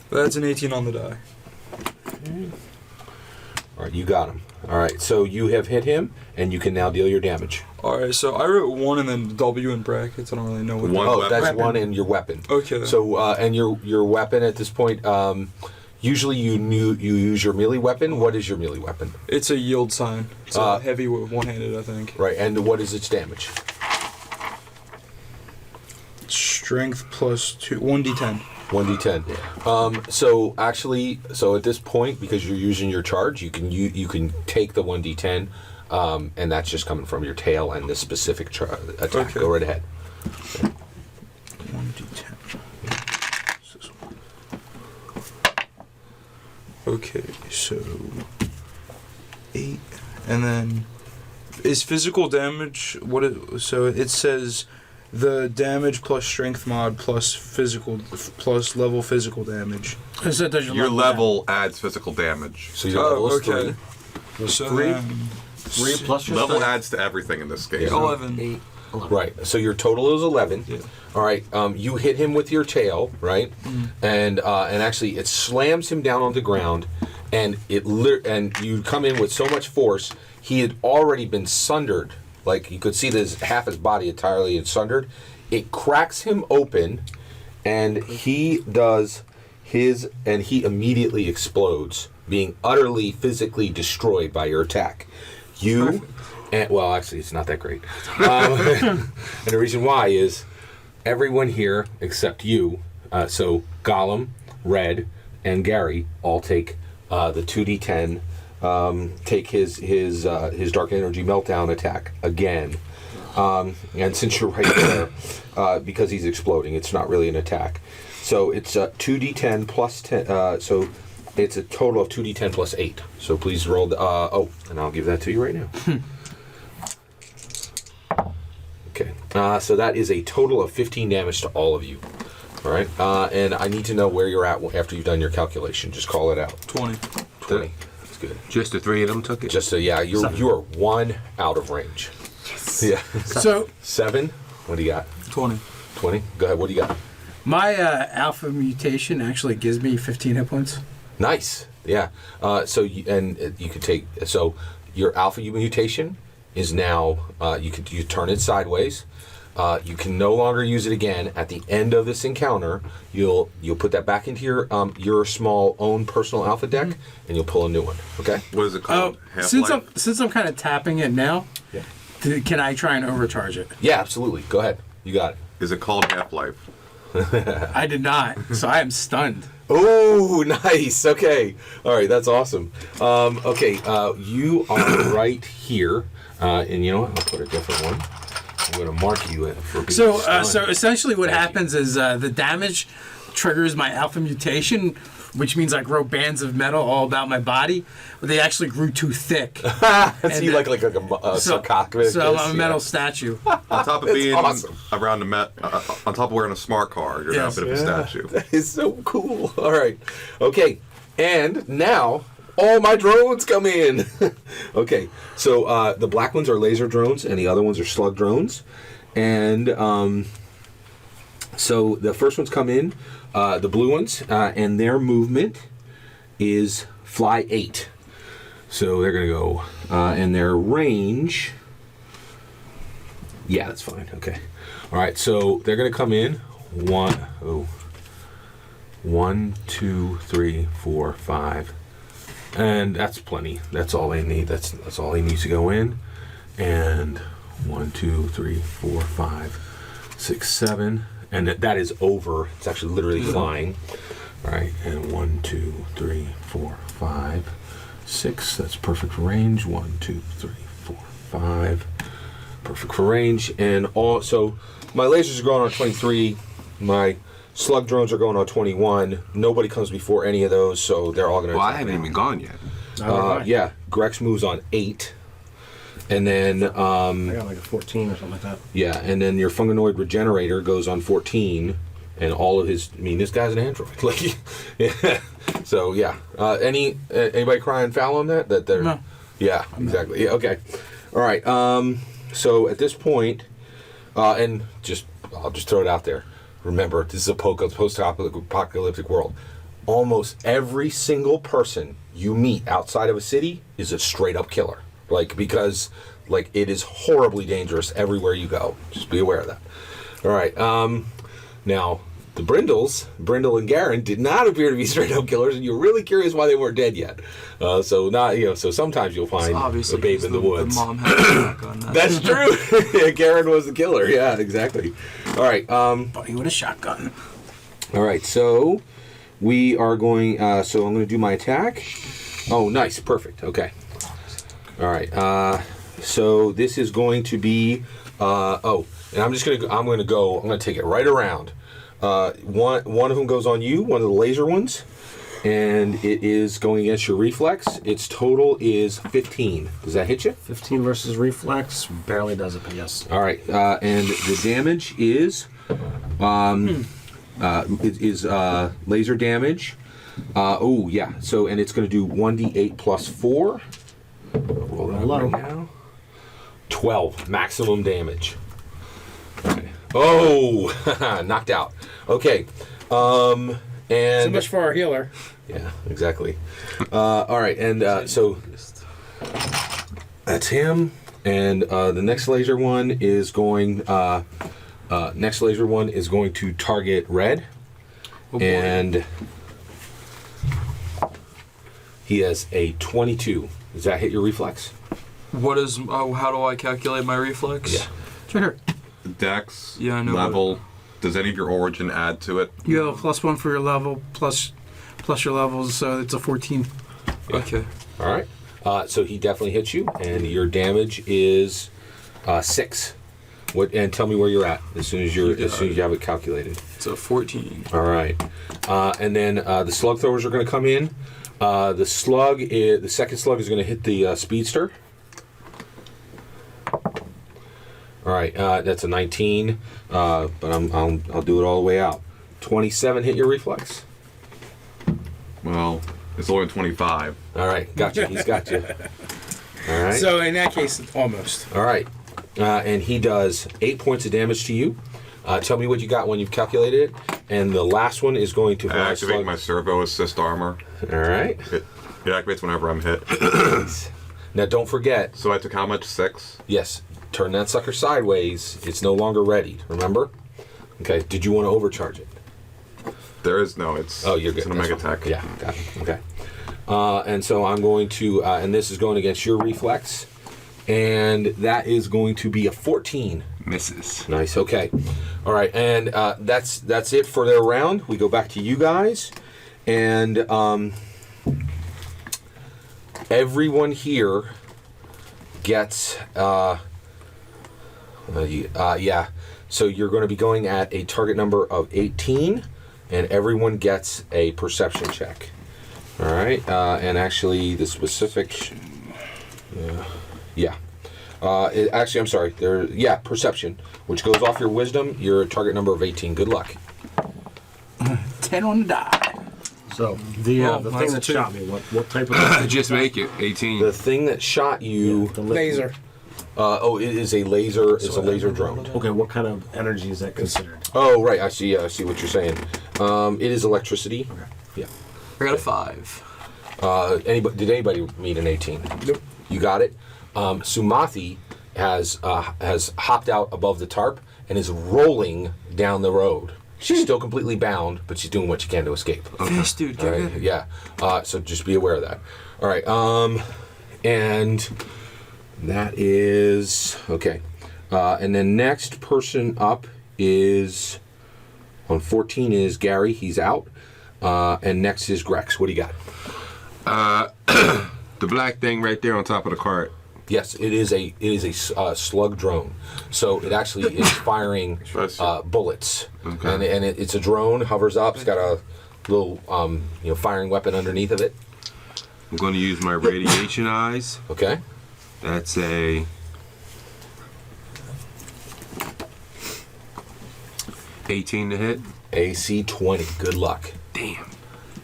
That's an 18 on the die. All right, you got him. All right, so you have hit him, and you can now deal your damage. Alright, so I wrote 1 and then W in brackets. I don't really know what One. Oh, weapon. that's 1 and your weapon. Okay. So, and your weapon at this point, usually you use your melee weapon. What is your melee weapon? It's a yield sign. It's a heavy one-handed, I think. Right, and what is its damage? Strength plus 2, 1d10. 1d10. So actually, at this point, because you're using your charge, you can take the 1d10, and that's just coming from your tail and this specific attack. Okay. Go right ahead. 1d10. This one. Okay, so 8, and then is physical damage so it says the damage plus strength mod plus level physical damage. So does Your level adds physical damage. So your level is okay. 3. So 3? then 3 plus your Level strength. adds to everything in this game. 11. Right. So your total is 11. Yeah. All right. You hit him with your tail, right? And actually it slams him down on the ground, and and you come in with so much force, he had already been sundered. Like you could see this half his body entirely sundered. It cracks him open, and he immediately explodes, being utterly physically destroyed by your attack. And, well, actually, it's not that great. And the reason why is everyone here except you, so Gollum, Red, and Gary all take the 2d10, take his Dark Energy Meltdown attack again. And since you're right there, because he's exploding, it's not really an attack. So it's 2d10 plus 10, so it's a total of 2d10 plus 8. So please roll and I'll give that to you right now. Okay, so that is a total of 15 damage to all of you. All right, and I need to know where you're at after you've done your calculation. Just call it out. 20. 20. That's good. Just the 3 of them took it? Just so, yeah, you are 1 out of range. Yes. Yeah. So 7. What do you got? 20. 20. Go ahead. What do you got? my alpha mutation actually gives me 15 hit points. Nice. Yeah. So you could take your alpha mutation is now you turn it sideways. You can no longer use it again. At the end of this encounter, you'll put that back into your small own personal alpha deck, and you'll pull a new one. Okay. What is it called? Since I'm kind of tapping it now, can I try and overcharge it? Yeah, absolutely. Go ahead. You got it. Is it called Half-Life? I did not, so I am stunned. Oh, nice. Okay. All right. That's awesome. Okay. You are right here, and you know what? I'll put a different one. I'm going to mark you for being stunned. So essentially what happens is the damage triggers my alpha mutation, which means I grow bands of metal all about my body, but they actually grew too thick. That's you like a sarcophagus. So I'm a metal statue. On top of being awesome. around on top of wearing a smart car, you're now a bit of a statue. That is so cool. All right. Okay. And now all my drones come in. Okay. So the black ones are laser drones, and the other ones are slug drones. And so the first ones come in, the blue ones, and their movement is fly 8. So they're going to go, and their range, yeah, that's fine. Okay. All right. So they're going to come in 1, 2, 3, 4, 5. And that's plenty. That's all they need. That's all he needs to go in. And 1, 2, 3, 4, 5, 6, 7. And that is over. It's actually literally flying. All right. And 1, 2, 3, 4, 5, 6. That's perfect for range. 1, 2, 3, 4, 5. Perfect for range. And so my lasers are going on 23. My slug drones are going on 21. Nobody comes before any of those, so they're all going to. Well, I haven't even gone yet. Yeah, Grex moves on 8, and then I got like a 14 or something like that. yeah, and then your fungoid regenerator goes on 14, and all of his. I mean, this guy's an android. Like, yeah. So yeah, anybody crying foul on that? That they're No. Yeah, exactly. Yeah, okay. All right. So at this point, and I'll just throw it out there. Remember, this is a post-apocalyptic world. Almost every single person you meet outside of a city is a straight-up killer. Because it is horribly dangerous everywhere you go. Just be aware of that. All right. Now, the Brindle and Garen, did not appear to be straight-up killers, and you're really curious why they weren't dead yet. So sometimes you'll find a babe in the woods. The mom had a shotgun. That's true. Yeah, Garen was the killer. Yeah, exactly. All right. Buddy with a shotgun. All right. So we are going. So I'm going to do my attack. Oh, nice. Perfect. Okay. All right. So this is going to be. And I'm just going to. I'm going to take it right around. One of them goes on you. One of the laser ones. and it is going against your reflex. Its total is 15. Does that hit you? 15 versus reflex barely does it, but yes. All right, and the damage is laser damage. Oh yeah. So and it's going to do 1d8 plus 4. Roll that Low. right now. 12 maximum damage. Okay. Oh, knocked out. Okay. And So much for our healer. yeah, exactly. All right, and so that's him. And the next laser one is going. Next laser one is going to target Red, Oh, boy. and he has a 22. Does that hit your reflex? What is? How do I calculate my reflex? Yeah. It's right here. Dex, Yeah, I know level. Does any of your origin add to it? You have a +1 for your level, plus your levels, so it's a 14. Okay. All right. So he definitely hits you, and your damage is 6. What? And tell me where you're at as soon as you have it calculated. It's a 14. All right. And then the slug throwers are going to come in. The second slug is going to hit the speedster. All right, that's a 19, but I'll do it all the way out. 27 hit your reflex. Well, it's only 25. All right, gotcha. He's got you. All right. So in that case, almost. All right, and he does 8 points of damage to you. Tell me what you got when you've calculated it. And the last one is going to. I activate my servo assist armor. All right. It activates whenever I'm hit. Now don't forget. So I took how much? 6? Yes. Turn that sucker sideways. It's no longer ready. Remember? Okay. Did you want to overcharge it? There is no. It's Oh, you're good. It's an That's omega fine. tech. Yeah. Got it. Okay. And so I'm going to, and this is going against your reflex, and that is going to be a 14. Misses. Nice. Okay. All right. And that's it for their round. We go back to you guys, and everyone here gets. Yeah. So you're going to be going at a target number of 18, and everyone gets a perception check. All right. And actually, the specific. Yeah. Actually, I'm sorry. Perception, which goes off your wisdom. You're a target number of 18. Good luck. 10 on the die. So the thing mine's that a 2. shot me, what type of Just make it 18. The thing that shot you. the Laser. It is a laser. It's a laser drone. Okay, what kind of energy is that considered? Oh, right. I see. I see what you're saying. It is electricity. Yeah. I got a 5. Did anybody meet an 18? Nope. You got it. Sumathi has hopped out above the tarp and is rolling down the road. She's still completely bound, but she's doing what she can to escape. Yes, dude. All Get right. it. Yeah. So just be aware of that. All right. And that is okay. And then next person up is on 14 is Gary. He's out. And next is Grex. What do you got? The black thing right there on top of the cart. Yes, it is a slug drone. So it actually is firing bullets. Okay. And it's a drone, hovers up. It's got a little firing weapon underneath of it. I'm going to use my radiation eyes. Okay. That's a 18 to hit. AC 20. Good luck. Damn.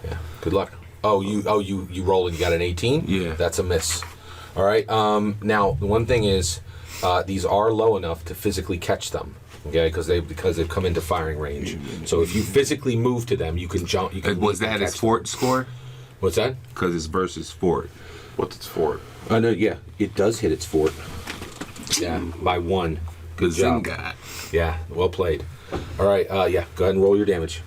Yeah. Good luck. Oh, you rolled and you got an 18? Yeah. That's a miss. All right. Now the one thing is, these are low enough to physically catch them. Okay, because they've come into firing range. So if you physically move to them, you can jump. You can. Was that his fort score? What's that? Because it's versus fort. What's its fort? No, yeah, it does hit its fort. Yeah, by 1. Good job. Zinga. Yeah, well played. All right, yeah, go ahead and roll your damage.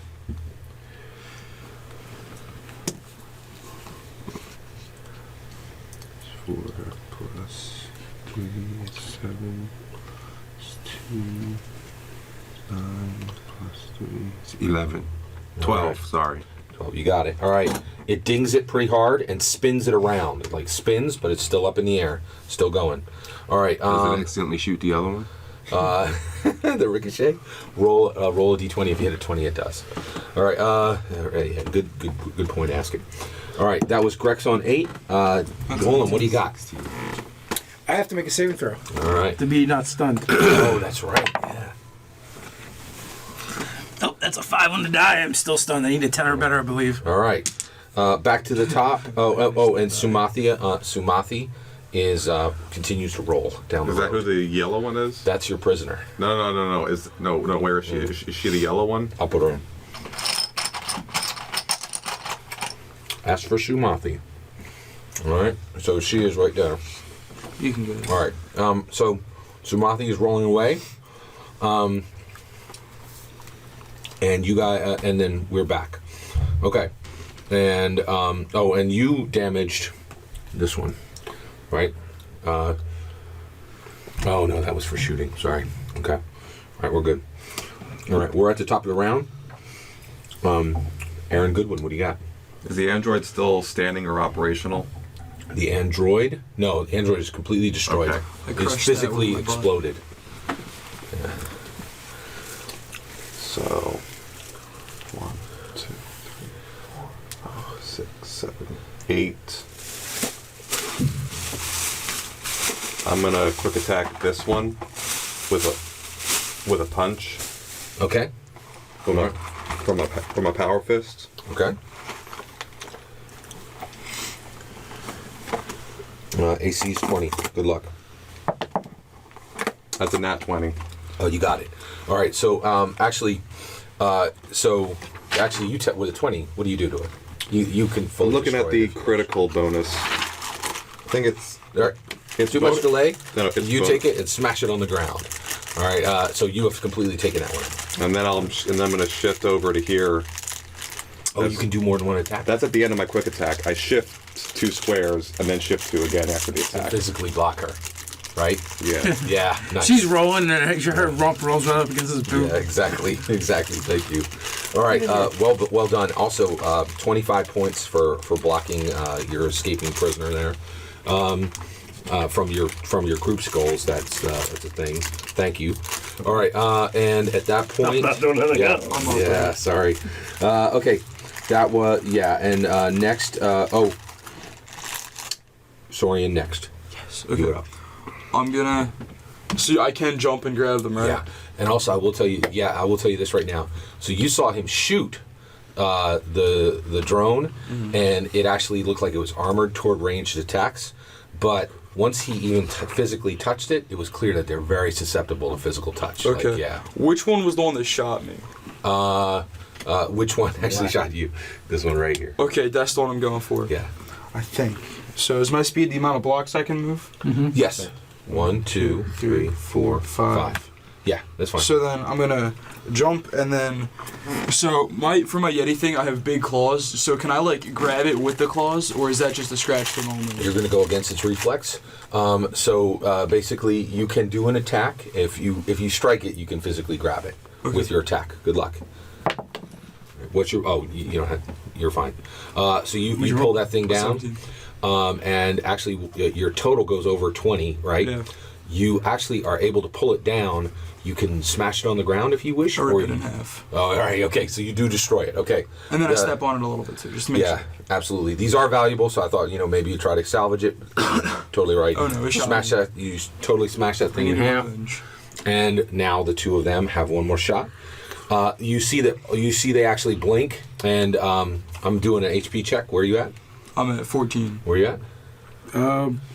Four plus 3 is 7. It's 2. 9 plus 3 is 11. 12, Alright. sorry. 12, you got it. All right, it dings it pretty hard and spins it around. It like spins, but it's still up in the air, still going. All right. Does it accidentally shoot the other one? The ricochet. Roll a d20. If you hit a 20, it does. All right. Yeah, good point asking. All right, that was Grex on 8. Golem, what do you got? I have to make a saving throw. All right. To be not stunned. Oh, that's right. Yeah. Oh, that's a 5 on the die. I'm still stunned. I need a 10 or better, I believe. All right. Back to the top. And Sumathi is continues to roll down the Is road. that who the yellow one is? That's your prisoner. No. No. Where is she? Is she the yellow one? I'll put her in. Ask for Sumathi. All right. So she is right there. You can go. All right. So Sumathi is rolling away. And you guys, and then we're back. Okay. And and you damaged this one, right? Oh no, that was for shooting. Sorry. Okay. All right, we're good. All right, we're at the top of the round. Aaron Goodwin, what do you got? Is the android still standing or operational? The android? No, the android is completely destroyed. Okay. I It's crushed that physically with my butt. exploded. So, 1, 2, 3, 4, 5, 6, 7, 8. I'm gonna quick attack this one with a punch Okay. from a power fist. Okay. AC is 20. Good luck. That's a nat 20. Oh, you got it. All right. So actually, you with a 20. What do you do to it? You can fully. I'm looking destroy at the it if you critical bonus. I think it's wish. All right. it's Too much delay. No, it's you bonus. take it and smash it on the ground. All right. So you have completely taken that one. And then I'm gonna shift over to here. Oh, you can do more than one attack. That's at the end of my quick attack. I shift 2 squares and then shift 2 again after the attack. Physically block her. Right. Yeah. Yeah. Nice. She's rolling, and her rump rolls right up against his boot. Yeah, exactly. Thank you. All right, well done. Also, 25 points for blocking your escaping prisoner there. From your group's goals. That's a thing. Thank you. All right, and at that point, Not doing anything else. yeah. Sorry. Okay, that was and next. Sorian next. Yes. You're Okay. up. I'm gonna. See, I can jump and grab them, right? Yeah, and also I will tell you this right now. So you saw him shoot the drone, and it actually looked like it was armored toward ranged attacks. But once he even physically touched it, it was clear that they're very susceptible to physical touch. Okay. Like, yeah. Which one was the one that shot me? Which one actually shot you? This one right here. Okay, that's the one I'm going for. Yeah. I think. So is my speed the amount of blocks I can move? Yes. 1, 2, 3, 4, 5. Yeah, that's fine. So then I'm gonna jump and then. So for my Yeti thing, I have big claws. So can I like grab it with the claws, or is that just a scratch thing only? You're going to go against its reflex. So basically, you can do an attack. If you strike it, you can physically grab it with your attack. Good luck. What's your? Oh, you don't have. You're fine. So you pull that thing down, 17. and actually your total goes over 20, right? Yeah. You actually are able to pull it down. You can smash it on the ground if you wish, Or rip it you, in half. Oh, all right. Okay, so you do destroy it. Okay. And then I step on it a little bit too, just to make Yeah, sure. absolutely. These are valuable, so I thought maybe you try to salvage it. Totally right. Oh, no, it shot smash me. that. You totally smash that thing in half. Revenge. And now the two of them have one more shot. You see they actually blink, and I'm doing an HP check. Where are you at? I'm at 14. Where are you at?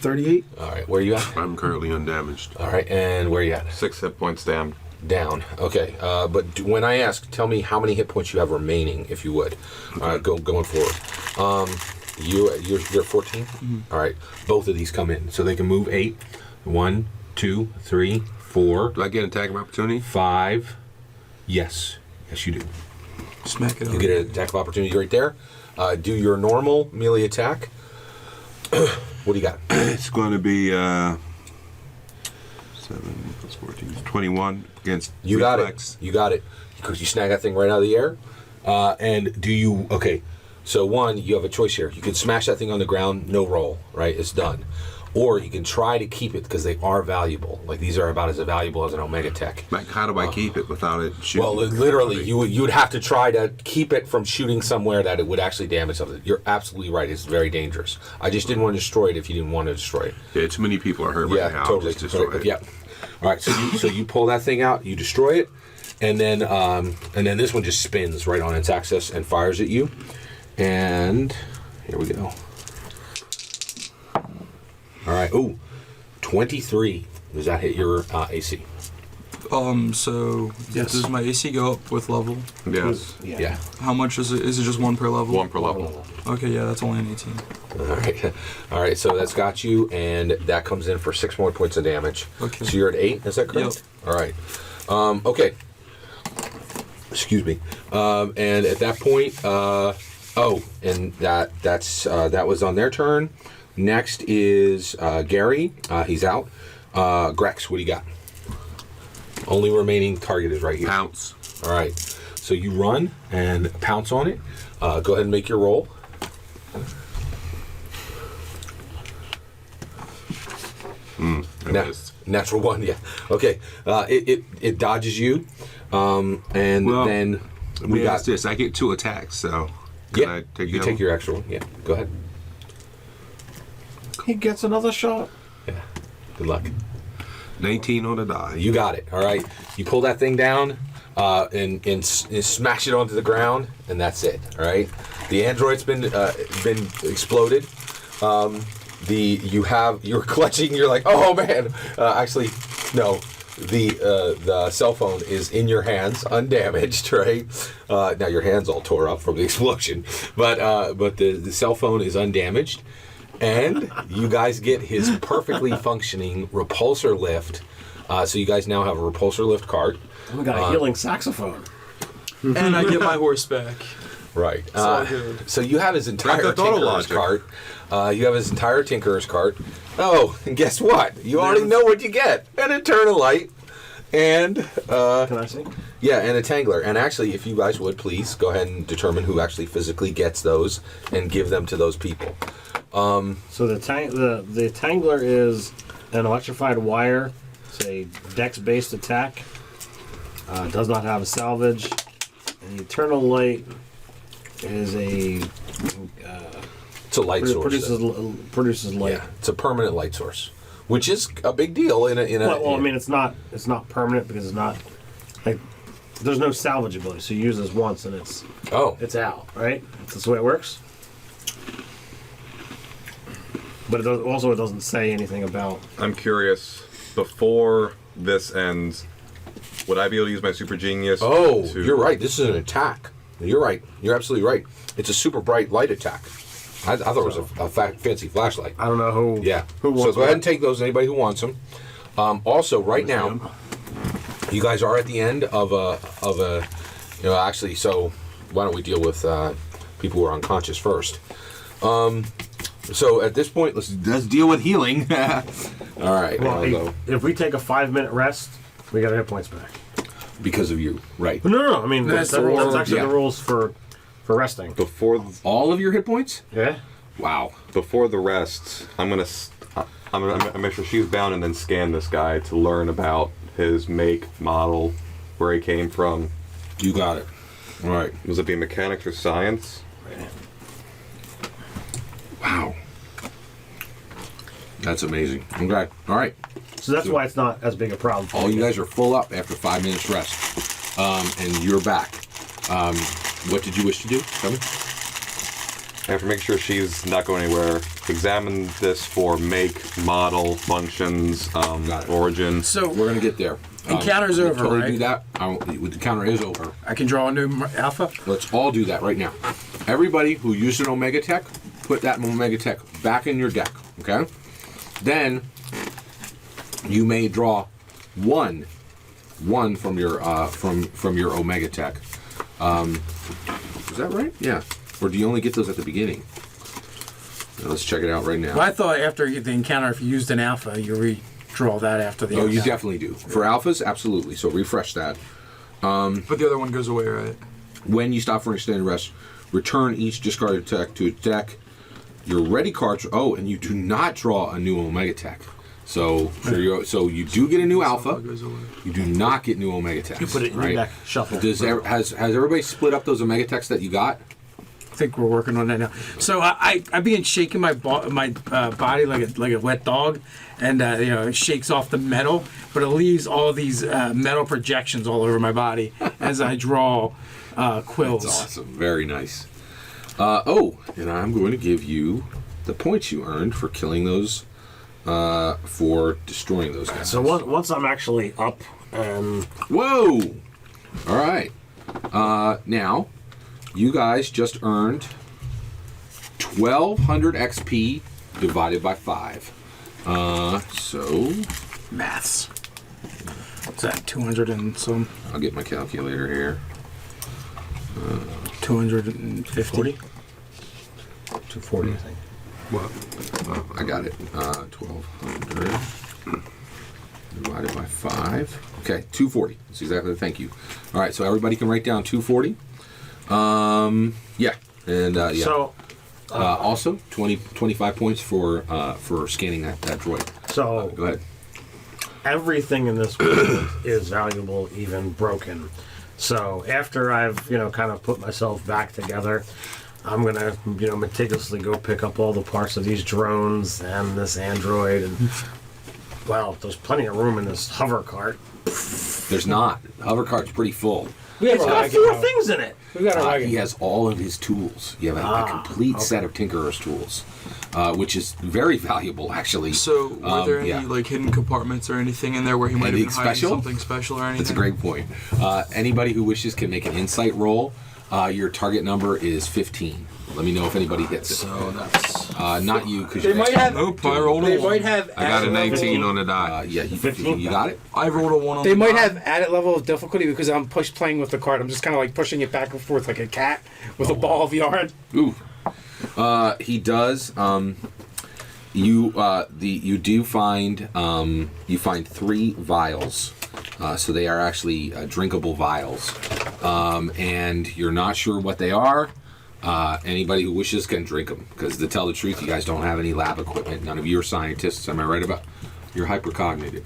38. All right. Where are you at? I'm currently undamaged. All right. And where are you at? 6 hit points down. Down. Okay. But when I ask, tell me how many hit points you have remaining, if you would. All right. Going forward. You're at 14. All right. Both of these come in, so they can move 8. 1, 2, 3, 4. Do I get an attack of opportunity? 5. Yes. Yes, you do. Smack it You over. get an attack of opportunity right there. Do your normal melee attack. What do you got? It's going to be 7 plus 14, 21 against You got reflex. it. You got it. Because you snag that thing right out of the air. And do you... Okay. So one, you have a choice here. You can smash that thing on the ground, no roll, right? It's done. Or you can try to keep it because they are valuable. Like these are about as valuable as an Omega Tech. Like, how do I keep it without it shooting? Well, literally, you would have to try to keep it from shooting somewhere that it would actually damage something. You're absolutely right. It's very dangerous. I just didn't want to destroy it if you didn't want to destroy it. Yeah, too many people are hurt Yeah, right now. totally. Just destroy it. Yeah. All right. So you pull that thing out, you destroy it, and then this one just spins right on its axis and fires at you. And here we go. All right. Ooh, 23. Does that hit your AC? So Yes. does my AC go up with level? Yes. Yeah. How much is it? Is it just one per level? One per level. Okay, yeah, that's only an 18. All right. All right. So that's got you, and that comes in for 6 more points of damage. Okay. So you're at 8. Is that correct? All right. Okay. Excuse me. And at that point, and that was on their turn. Next is Gary. He's out. Grex, what do you got? Only remaining target is right here. Pounce. All right. So you run and pounce on it. Go ahead and make your roll. Natural one, yeah. Okay. It dodges you, and Well, then we got this. I get 2 attacks, so can yeah. I take You the take other your extra one. Yeah. Go ahead. He gets another shot. Yeah. Good luck. 19 on the die. You got it. All right. You pull that thing down and smash it onto the ground, and that's it. All right. The android's been exploded. You're clutching. You're like, oh man. Actually, no. The cell phone is in your hands, undamaged. Right. Now your hand's all tore up from the explosion, but the cell phone is undamaged. And you guys get his perfectly functioning repulsor lift. So you guys now have a repulsor lift cart. We got a healing saxophone. And I get my horse back. Right. It's all good. So you have his entire Grand Theft Auto Tinkerer's logic. cart. You have his entire Tinkerer's cart. Oh, and guess what? You already know what you get. An Eternal Light. And, Can I see? yeah, and a Tangler. And actually, if you guys would, please go ahead and determine who actually physically gets those and give them to those people. So the Tangler is an electrified wire. It's a dex-based attack. Does not have a salvage. And the Eternal Light is a It's a light source. produces light. Yeah, it's a permanent light source, which is a big deal in a. Well, I mean, it's not permanent because it's not like there's no salvageability. So you use this once and it's out, right? That's the way it works. But it doesn't say anything about. I'm curious, before this ends, would I be able to use my super genius? Oh, to... you're right. This is an attack. You're right. You're absolutely right. It's a super bright light attack. I thought it was a fancy flashlight. I don't know who. Yeah. Who wants so go ahead that? and take those. Anybody who wants them. Also, right now, you guys are at the end of a. Actually, so why don't we deal with people who are unconscious first? So at this point, let's deal with healing. All right. Well, I'll go. if we take a 5-minute rest, we got to hit points back. Because of you, right? No. I mean, that's actually yeah. the rules for resting. Before All of your hit points? Yeah. Wow. before the rest, I'm gonna make sure she's bound and then scan this guy to learn about his make, model, where he came from. You got it. All right. Was it be mechanics or science? Wow. That's amazing. Okay. All right. So that's why it's not as big a problem. For All me. you guys are full up after 5 minutes rest. And you're back. What did you wish to do? Tell me. I have to make sure she's not going anywhere. Examine this for make, model, functions, Got it. origin. So We're going to get there. Encounter's we'll over, totally right? do that. The counter is over. I can draw a new alpha. Let's all do that right now. Everybody who used an Omega Tech, put that Omega Tech back in your deck. Okay? Then you may draw one from your from your Omega Tech. Is that right? Yeah. Or do you only get those at the beginning? Let's check it out right now. Well, I thought after the encounter, if you used an alpha, you redraw that after the Oh, encounter. you definitely do. For alphas, absolutely. So refresh that. But the other one goes away, right? When you stop for an extended rest, Return each discarded tech to its deck. Your ready cards. Oh, and you do not draw a new Omega Tech. So you do get a new Alpha. You do not get new Omega Techs. You put it in right? your deck, shuffle. Has everybody split up those Omega Techs that you got? I think we're working on that now. So I began shaking my body like a wet dog, and it shakes off the metal, but it leaves all these metal projections all over my body as I draw quills. That's awesome. Very nice. And I'm going to give you the points you earned for killing those, for destroying those guys. So once I'm actually up, Whoa! All right. Now, you guys just earned 1,200 XP divided by 5. So Maths. What's that? 200 and some. I'll get my calculator here. 250. 240, I think. I got it. 1,200 divided by 5. Okay, 240. That's exactly. Thank you. All right, so everybody can write down 240. Yeah, and yeah. So also 25 points for scanning that droid. So Go ahead. everything in this world is valuable, even broken. So after I've kind of put myself back together, I'm gonna meticulously go pick up all the parts of these drones and this android, and well, there's plenty of room in this hover cart. There's not. The hover cart's pretty full. We have It's a got wagon. 4 now. things in it. We got a wagon. He has all of his tools. You have a complete set of Tinkerer's tools, which is very valuable, actually. So, were there any yeah. like hidden compartments or anything in there where he might have been Anything hiding special? something special or anything? That's a great point. Anybody who wishes can make an insight roll. Your target number is 15. Let me know if anybody hits it. So that's Not you, because They might have. nope. I rolled a They 1. might have. I got a added 19 level- on the die. yeah, you 15? got it. I rolled a 1 on They the might die. have added level of difficulty because I'm playing with the card. I'm just kind of like pushing it back and forth like a cat with a ball of yarn. Ooh. He does. You do find 3 vials. So they are actually drinkable vials, and you're not sure what they are. Anybody who wishes can drink them, because to tell the truth, you guys don't have any lab equipment. None of you are scientists. Am I right about? You're hypercognitive.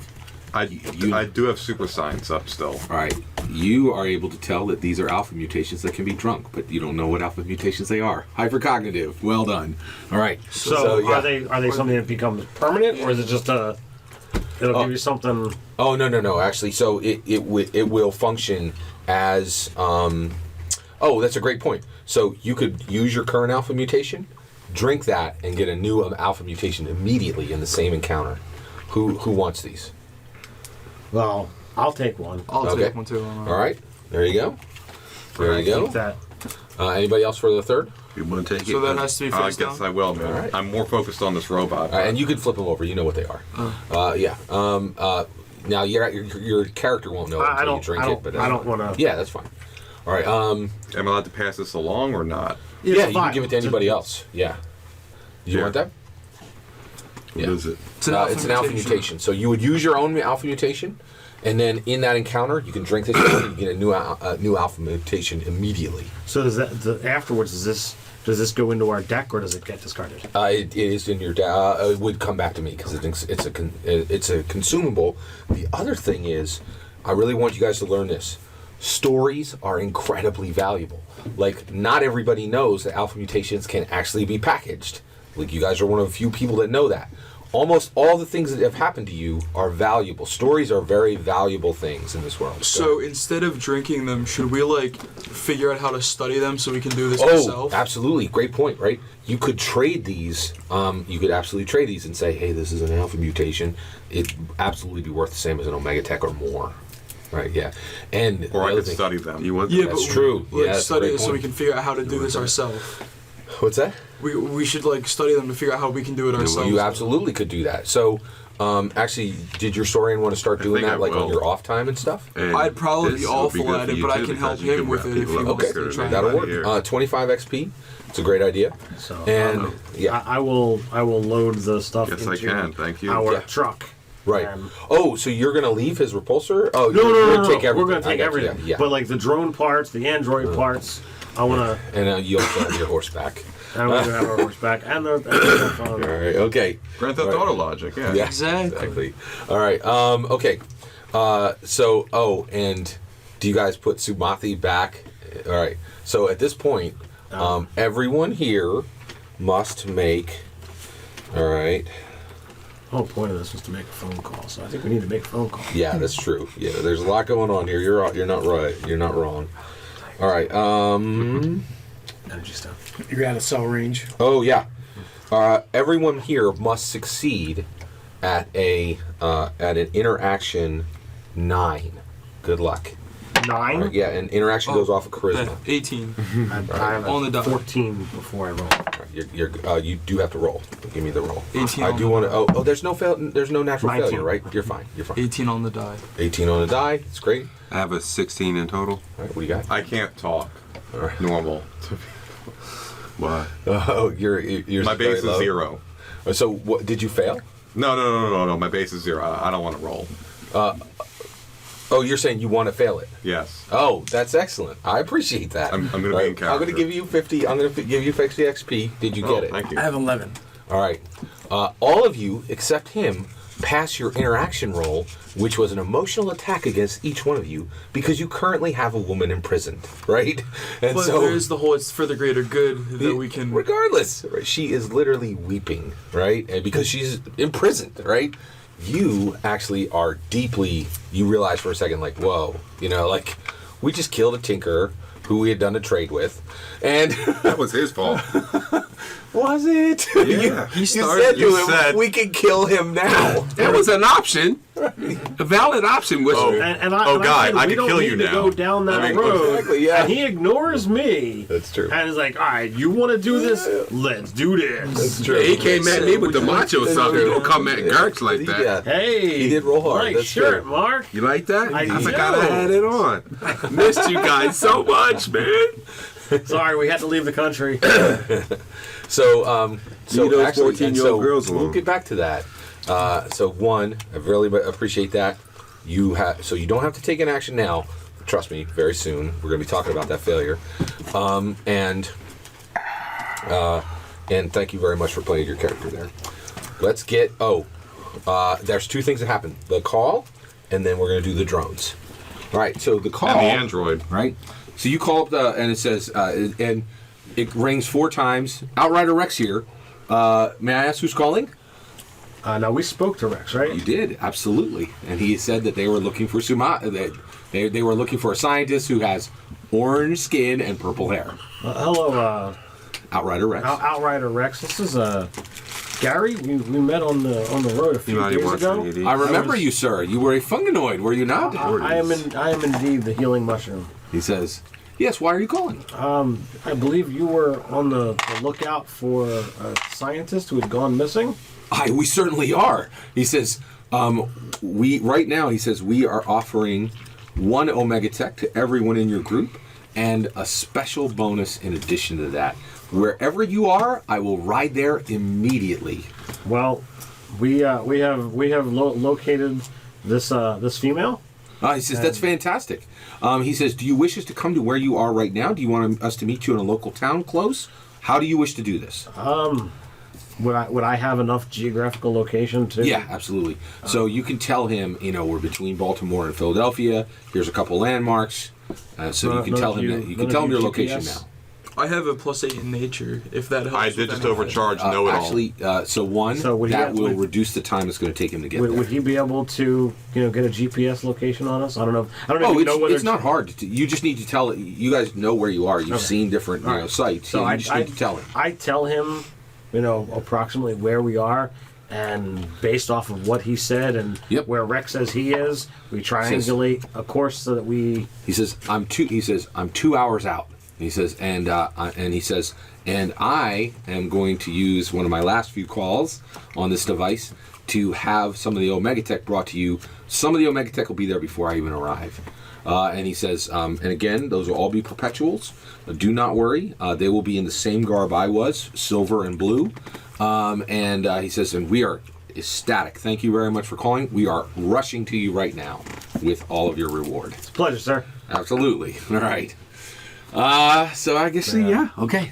I You- do have super science up still. All right. You are able to tell that these are alpha mutations that can be drunk, but you don't know what alpha mutations they are. Hypercognitive. Well done. All right. So yeah. are they something that becomes permanent, or is it just it'll give you something? Oh no! Actually, so it will function as. Oh, that's a great point. So you could use your current alpha mutation, drink that, and get a new alpha mutation immediately in the same encounter. Who wants these? Well, I'll take one. I'll Okay. take one too. All right. There you go. There you Keep go. that. Anybody else for the third? You want to take So it? that has to be I face guess down. I will, man. All right. I'm more focused on this robot. And you can flip them over. You know what they are. Yeah. Now your character won't know I until don't. you drink I it. don't. But I don't want to. Yeah, that's fine. All right. Am I allowed to pass this along or not? Yeah, you can give it to anybody else. Yeah. You Yeah. want that? What is it? It's an It's an alpha mutation. So you would use your own alpha mutation, and then in that encounter, you can drink this and you get a new alpha mutation immediately. So does that afterwards? Does this go into our deck, or does it get discarded? It is in your it would come back to me because it's a consumable. The other thing is, I really want you guys to learn this. Stories are incredibly valuable. Like, not everybody knows that alpha mutations can actually be packaged. Like, you guys are one of the few people that know that. Almost all the things that have happened to you are valuable. Stories are very valuable things in this world. So instead of drinking them, should we like figure out how to study them so we can do this Oh, ourselves? absolutely. Great point, right? You could trade these. You could absolutely trade these and say, hey, this is an alpha mutation. It'd absolutely be worth the same as an Omega Tech or more. Right, yeah. And Or the I other could thing- study them. You want Yeah, That's but true. Like, Yeah, that's a study great it so we point. can figure out how to do this ourselves. What's that? We should like study them to figure out how we can do it ourselves. You absolutely could do that. So, actually, did your Saurian want to start doing think that, I like on will. your off time and stuff? And I'd probably this be will awful good at for it, you but I too, can help because you him with wrap it if people he up wants Okay, to try. that'll it. work. Here. 25 XP. It's a great idea. So And yeah, I will load the stuff Yes, I into can. Thank you. our Yeah. truck. right. And Oh, so you're gonna leave his repulsor? Oh, no, you're no, gonna no, take no. everything. We're gonna take I got you. everything. Yeah. But like the drone parts, the android parts, I want to. And you also have your horseback. I want to have our horseback and the phone. All right. Okay. Grand Theft Auto logic, yeah. Yeah. Exactly. All right. Okay. And do you guys put Sumathi back? All right. So at this point, everyone here must make. All right. The whole point of this was to make a phone call, so I think we need to make a phone call. Yeah, that's true. Yeah, there's a lot going on here. You're not right. You're not wrong. All right. Energy stuff. You're out of cell range. Oh yeah. Everyone here must succeed at an interaction 9. Good luck. 9? Yeah, and interaction goes off of charisma. 18. I have On the dot. 14 before I roll. You do have to roll. Give me the roll. 18 I on do the want to. There's no natural 19. failure, right? You're fine. You're fine. 18 on the die. 18 on the die. It's great. I have a 16 in total. All right, what do you got? I can't talk. Alright. Normal. What? Oh, you're My very base low. is 0. So what? Did you fail? No. My base is 0. I don't want to roll. Oh, you're saying you want to fail it? Yes. Oh, that's excellent. I appreciate that. I'm gonna be in I'm character. going to give you 50. I'm going to give you 50 XP. Did you get it? Thank you. I have 11. All right. All of you, except him, pass your interaction roll, which was an emotional attack against each one of you, because you currently have a woman imprisoned, right? And But so, there's the whole, it's for the greater good that we can. regardless, right, she is literally weeping, right? And because she's imprisoned, right? You actually are deeply, you realize for a second, like, whoa, like, we just killed a tinkerer who we had done a trade with, and That was his fault. was it? Yeah. You said to him, we can kill him now. That was an option. A valid option was. And I God, said, I we can don't kill need you to now. go down that I mean, road. exactly, yeah. And he ignores me. That's true. And he's like, all right, you want to do this? Let's do this. That's true. He came at me with the macho stuff. He don't come at Gertz like that. Yeah. Hey. He did roll hard. Nice That's shirt, true. Mark. You like that? I forgot do. I had it on. Missed you guys so much, man. Sorry, we had to leave the country. So Leave those actually, 14-year-old girls we'll alone. get back to that. So one, I really appreciate that. You you don't have to take an action now. Trust me, very soon we're going to be talking about that failure. And thank you very much for playing your character there. Let's get. There's 2 things that happen: the call, and then we're going to do the drones. All right. So the call. And the android. Right. So you call up and it says, and it rings 4 times. Outrider Rex here. May I ask who's calling? Now, we spoke to Rex, right? You did, absolutely. And he said that they were looking for they were looking for a scientist who has orange skin and purple hair. Hello, Outrider Rex. Outrider Rex. This is Gary. We met on the road a few days ago. I remember you, sir. You were a funganoid, were you not? I am indeed the healing mushroom. He says, yes, why are you calling? I believe you were on the lookout for a scientist who had gone missing. We certainly are. He says, we are offering 1 Omega Tech to everyone in your group and a special bonus in addition to that. Wherever you are, I will ride there immediately. Well, we have located this female. He says, that's fantastic. He says, do you wish us to come to where you are right now? Do you want us to meet you in a local town close? How do you wish to do this? Would I have enough geographical location to? Yeah, absolutely. So you can tell him, we're between Baltimore and Philadelphia. Here's a couple landmarks. So you can tell him that. You can tell him your location GPS? now. I have a +8 in nature, if that helps. I with did just anything. overcharge know-it-all. Actually, so would he that have- will would- reduce the time it's going to take him to get there. Would he be able to, get a GPS location on us? I don't know. I don't know. if you know whether it's not hard. You just need to tell it. You guys know where you are. You've seen different All right. sites. So you just need to tell him. I tell him, approximately where we are, and based off of what he said and Yep. where Rex says he is, we triangulate a course so that we. He says, I'm 2 hours out. He says, and I am going to use one of my last few calls on this device to have some of the Omega Tech brought to you. Some of the Omega Tech will be there before I even arrive. And he says, and again, those will all be perpetuals. Do not worry. They will be in the same garb I was, silver and blue. He says, and we are ecstatic. Thank you very much for calling. We are rushing to you right now with all of your reward. It's a pleasure, sir. Absolutely. All right. So I guess yeah. Okay.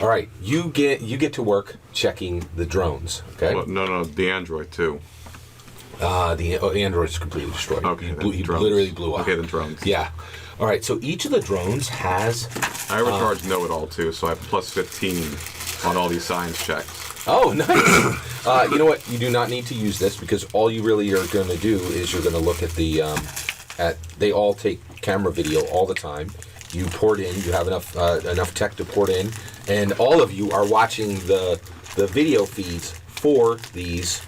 All right. You get to work checking the drones. Okay. Well, no, the android too. The android's completely destroyed. Okay, He drones. literally blew up. Okay, the drones. Yeah. All right. So each of the drones has. I recharge know-it-all too, so I have plus 15 on all these science checks. Oh, nice. You know what? You do not need to use this because all you really are going to do is you're going to look at the. They all take camera video all the time. You port in. You have enough tech to port in, and all of you are watching the video feeds for these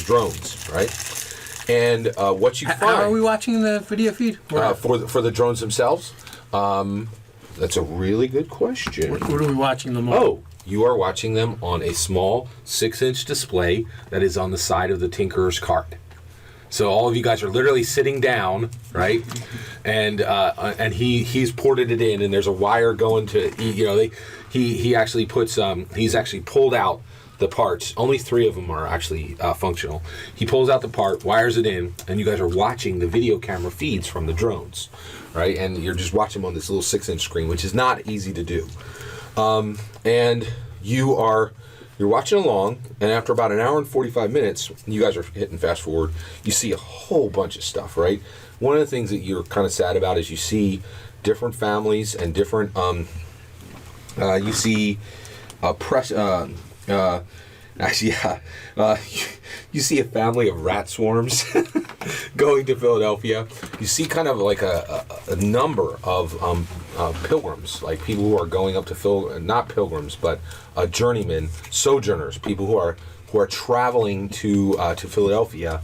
drones, right? And what you find. How are we watching the video feed? For the drones themselves? That's a really good question. What are we watching them on? Oh, you are watching them on a small 6-inch display that is on the side of the Tinkerer's cart. So all of you guys are literally sitting down, right? And he's ported it in, and there's a wire going to he actually puts he's actually pulled out the parts. Only 3 of them are actually functional. He pulls out the part, wires it in, and you guys are watching the video camera feeds from the drones, right? And you're just watching them on this little 6-inch screen, which is not easy to do. And you're watching along, and after about an hour and 45 minutes, you guys are hitting fast forward, you see a whole bunch of stuff, right? One of the things that you're kind of sad about is you see different families and different, you see you see a family of rat swarms going to Philadelphia. You see kind of like a number of pilgrims, like people who are going up to not pilgrims, but journeymen, sojourners, people who are traveling to Philadelphia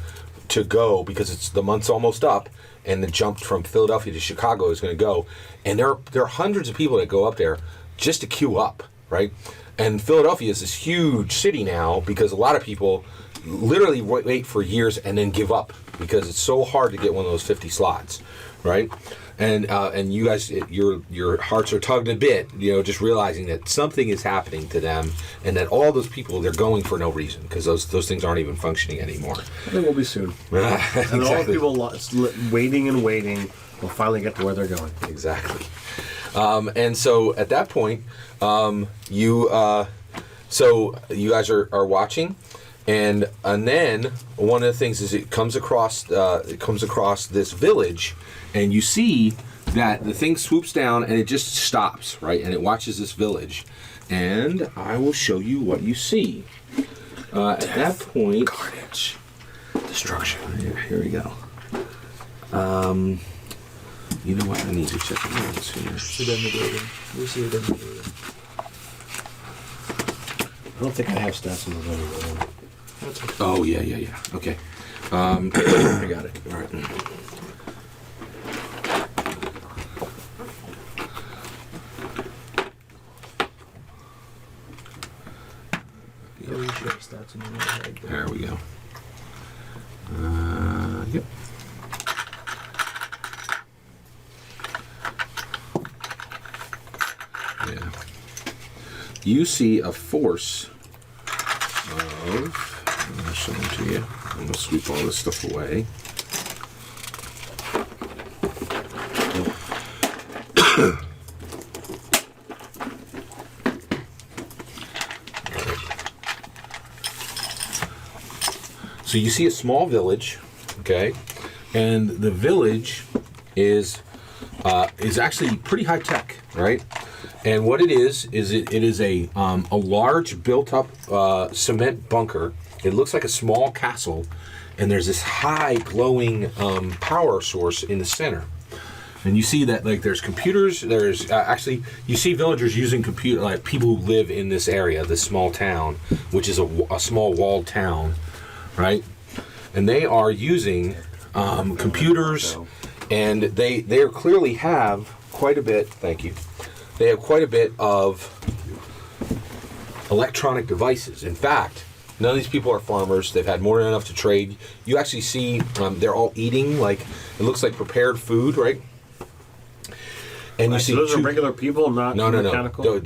to go because the month's almost up, and the jump from Philadelphia to Chicago is going to go, and there are hundreds of people that go up there just to queue up, right? And Philadelphia is this huge city now because a lot of people literally wait for years and then give up because it's so hard to get one of those 50 slots, right? And you guys, your hearts are tugged a bit, just realizing that something is happening to them, and that all those people, they're going for no reason because those things aren't even functioning anymore. I think we'll be soon. Exactly. And all the people waiting and waiting will finally get to where they're going. Exactly. And so at that point, you guys are watching, and then one of the things is it comes across this village, and you see that the thing swoops down and it just stops, right? And it watches this village, and I will show you what you see. At that point, Carnage. destruction. Here we go. You know what? I need to check the notes here. See it in the building. We see it in the building. I don't think I have stats in the building. That's okay. Oh, yeah. Okay. I got it. All right. Yeah, we should have stats in the building. There we go. Yep. Yeah. You see a force of... I'll show them to you. I'm going to sweep all this stuff away. So you see a small village, okay, and the village is actually pretty high tech, right? And what it is it is a large built-up cement bunker. It looks like a small castle, and there's this high glowing power source in the center. And you see that like there's computers. There's actually you see villagers using computer, like people who live in this area, this small town, which is a small walled town, right? And they are using computers, and they clearly have quite a bit. Thank you. They have quite a bit of electronic devices. In fact, none of these people are farmers. They've had more than enough to trade. You actually see they're all eating like it looks like prepared food, right? And you see so those are regular people, not mechanical? No,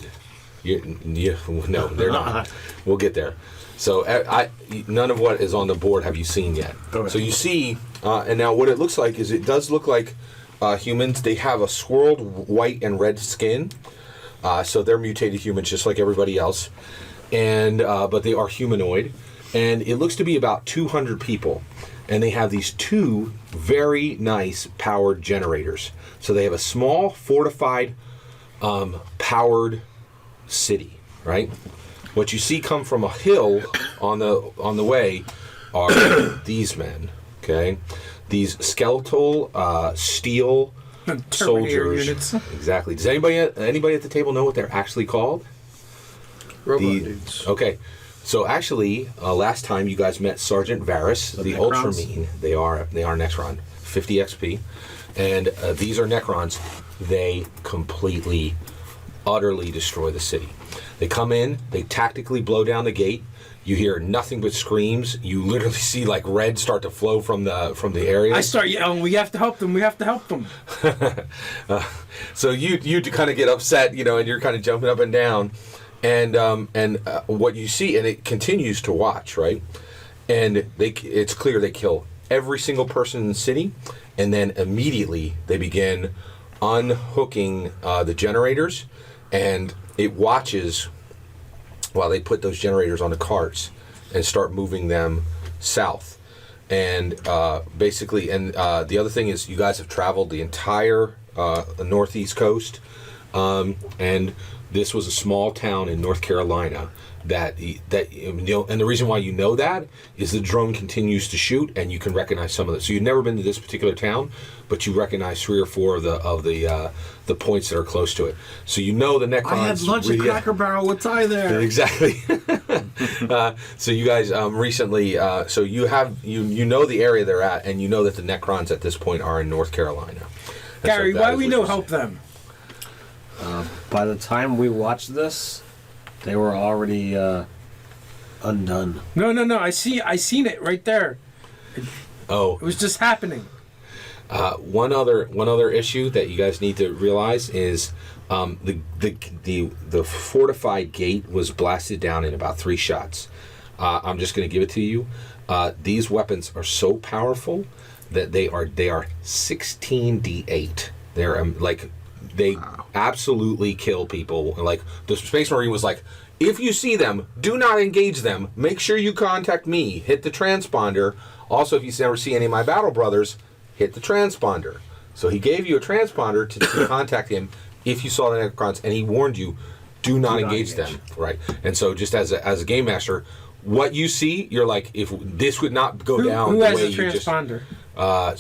no, they're not. We'll get there. So none of what is on the board have you seen yet. Okay. So you see, and now what it looks like is it does look like humans. They have a swirled white and red skin, so they're mutated humans just like everybody else, and but they are humanoid, and it looks to be about 200 people, and they have these two very nice powered generators. So they have a small fortified powered city, right? What you see come from a hill on the way are these men, okay? These skeletal steel soldiers. units. Exactly. Does anybody at the table know what they're actually called? Robot dudes. Okay. So actually, last time you guys met Sergeant Varys, the Necrons? Ultramine. They are Necron, 50 XP, and these are Necrons. They completely, utterly destroy the city. They come in, they tactically blow down the gate. You hear nothing but screams. You literally see like red start to flow from the area. I start yelling, we have to help them, we have to help them. So you kind of get upset, and you're kind of jumping up and down, and what you see, and it continues to watch, right? And it's clear they kill every single person in the city, and then immediately they begin unhooking the generators, and it watches while they put those generators on the carts and start moving them south. And basically, and the other thing is, you guys have traveled the entire northeast coast, and this was a small town in North Carolina that and the reason why you know that is the drone continues to shoot, and you can recognize some of it. So you've never been to this particular town, but you recognize 3 or 4 of the points that are close to it. So the Necrons. I had lunch at Cracker Barrel with Ty there. Exactly. So you guys recently, so you have you know the area they're at, and you know that the Necrons at this point are in North Carolina. And Gary, so why that we is no what you help them? By the time we watched this, they were already undone. No. I seen it right there. Oh, It was just happening. one other issue that you guys need to realize is the fortified gate was blasted down in about 3 shots. I'm just going to give it to you. These weapons are so powerful that they are 16d8. They're they absolutely kill people. Like the Space Marine was like, if you see them, do not engage them. Make sure you contact me. Hit the transponder. Also, if you ever see any of my battle brothers, hit the transponder. So he gave you a transponder to contact him if you saw the Necrons, and he warned you, do not engage them. Right. And so just as a game master, what you see, you're like, if this would not go down Who the has way the you just... transponder?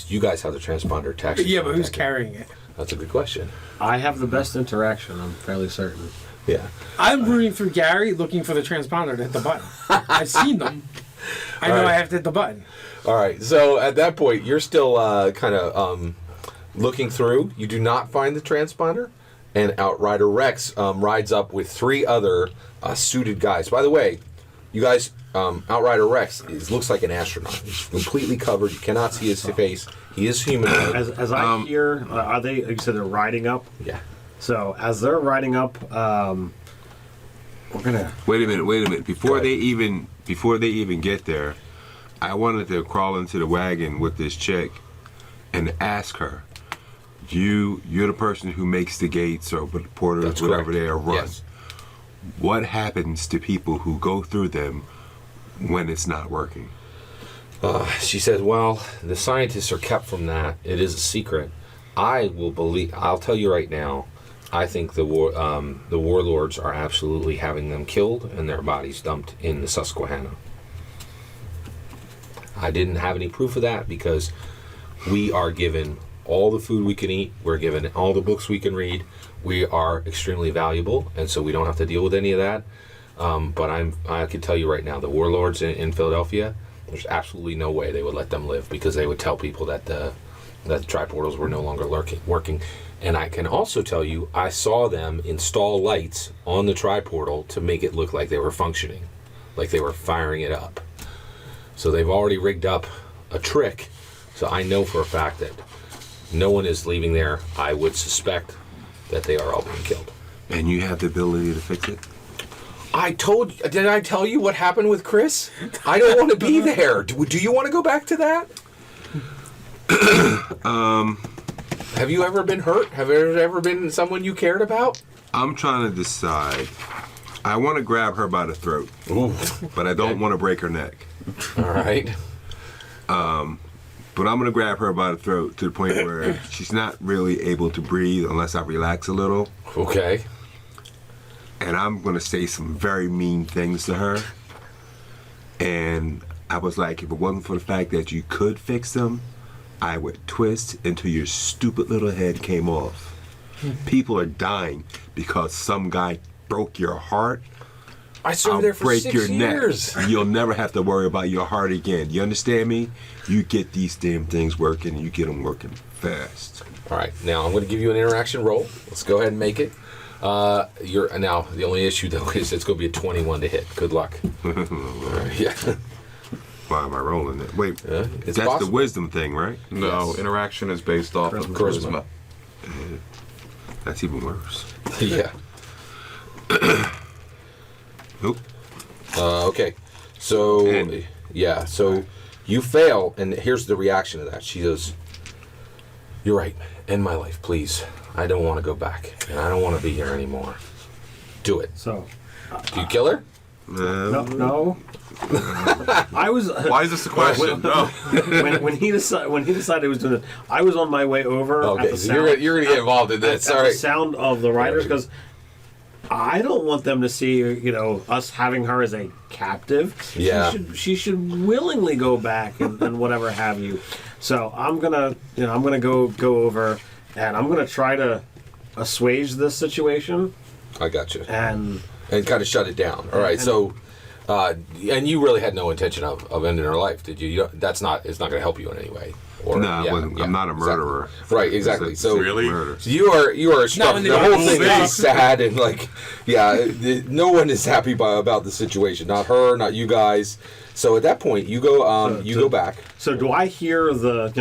You guys have the transponder to actually Yeah, but who's contact carrying it? him. That's a good question. I have the best interaction, I'm fairly certain. Yeah. I'm rooting through Gary, looking for the transponder to hit the button. I've seen them. I know All right. I have to hit the button. All right. So at that point, you're still kind of looking through. You do not find the transponder, and Outrider Rex rides up with 3 other suited guys. By the way, you guys, Outrider Rex looks like an astronaut. He's completely covered. You cannot see his face. He is humanoid. As I hear, are they? You said they're riding up. Yeah. So as they're riding up, we're gonna. Wait a minute. Go Before ahead. they even get there, I wanted to crawl into the wagon with this chick and ask her, you're the person who makes the gates or the portals, That's whatever correct. they are run. Yes. What happens to people who go through them when it's not working? She says, well, the scientists are kept from that. It is a secret. I'll tell you right now, I think the warlords are absolutely having them killed and their bodies dumped in the Susquehanna. I didn't have any proof of that because we are given all the food we can eat. We're given all the books we can read. We are extremely valuable, and so we don't have to deal with any of that. But I can tell you right now, the warlords in Philadelphia, there's absolutely no way they would let them live because they would tell people that the tri-portals were no longer working. And I can also tell you, I saw them install lights on the tri-portal to make it look like they were functioning, like they were firing it up. So they've already rigged up a trick. So I know for a fact that no one is leaving there. I would suspect that they are all being killed. And you have the ability to fix it? Did I tell you what happened with Chris? I don't want to be there. Do you want to go back to that? Have you ever been hurt? Have there ever been someone you cared about? I'm trying to decide. I want to grab her by the throat, but I don't want to break her neck. All right. But I'm going to grab her by the throat to the point where she's not really able to breathe unless I relax a little. Okay. And I'm going to say some very mean things to her. And I was like, if it wasn't for the fact that you could fix them, I would twist until your stupid little head came off. People are dying because some guy broke your heart. I served I'll there for break 6 your years. neck. You'll never have to worry about your heart again. You understand me? You get these damn things working, and you get them working fast. All right. Now I'm going to give you an interaction roll. Let's go ahead and make it. You're now the only issue though is it's going to be a 21 to hit. Good luck. All right, yeah. Why am I rolling it? Wait, it's that's possible. the wisdom thing, right? No, Yes. interaction is based off of Charisma. That's even worse. Yeah. Nope. Okay. So And- yeah. So you fail, and here's the reaction to that. She goes, "You're right. End my life, please. I don't want to go back, and I don't want to be here anymore. Do it." So, Do you kill her? no. I was Why is this a question? No. when he decided he was doing it. I was on my way over. Okay, at the so sound, you're gonna get involved in this. at All the right. sound of the riders, because I don't want them to see us having her as a captive. Yeah. She should willingly go back and whatever have you. So I'm gonna go over, and I'm gonna try to assuage this situation I got you. and. And kind of shut it down. All right. So, and you really had no intention of ending her life, did you? It's not going to help you in any way. Or, No, I'm not a murderer. Exactly. Right. Exactly. It's So Really? murder. you are struck. in The the whole United thing is States. sad and no one is happy about the situation. Not her, not you guys. So at that point, you go go back. So do I hear the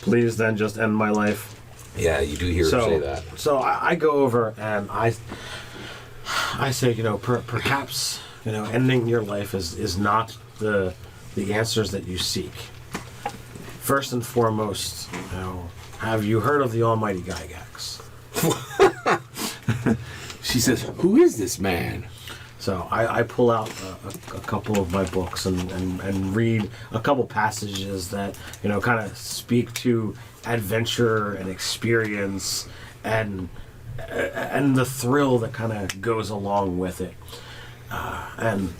please then just end my life? Yeah, you do hear her say that. So I go over and I say, perhaps, ending your life is not the answers that you seek. First and foremost, have you heard of the Almighty Gygax? She says, "Who is this man?" So I pull out a couple of my books and read a couple passages that, kind of speak to adventure and experience and the thrill that kind of goes along with it, and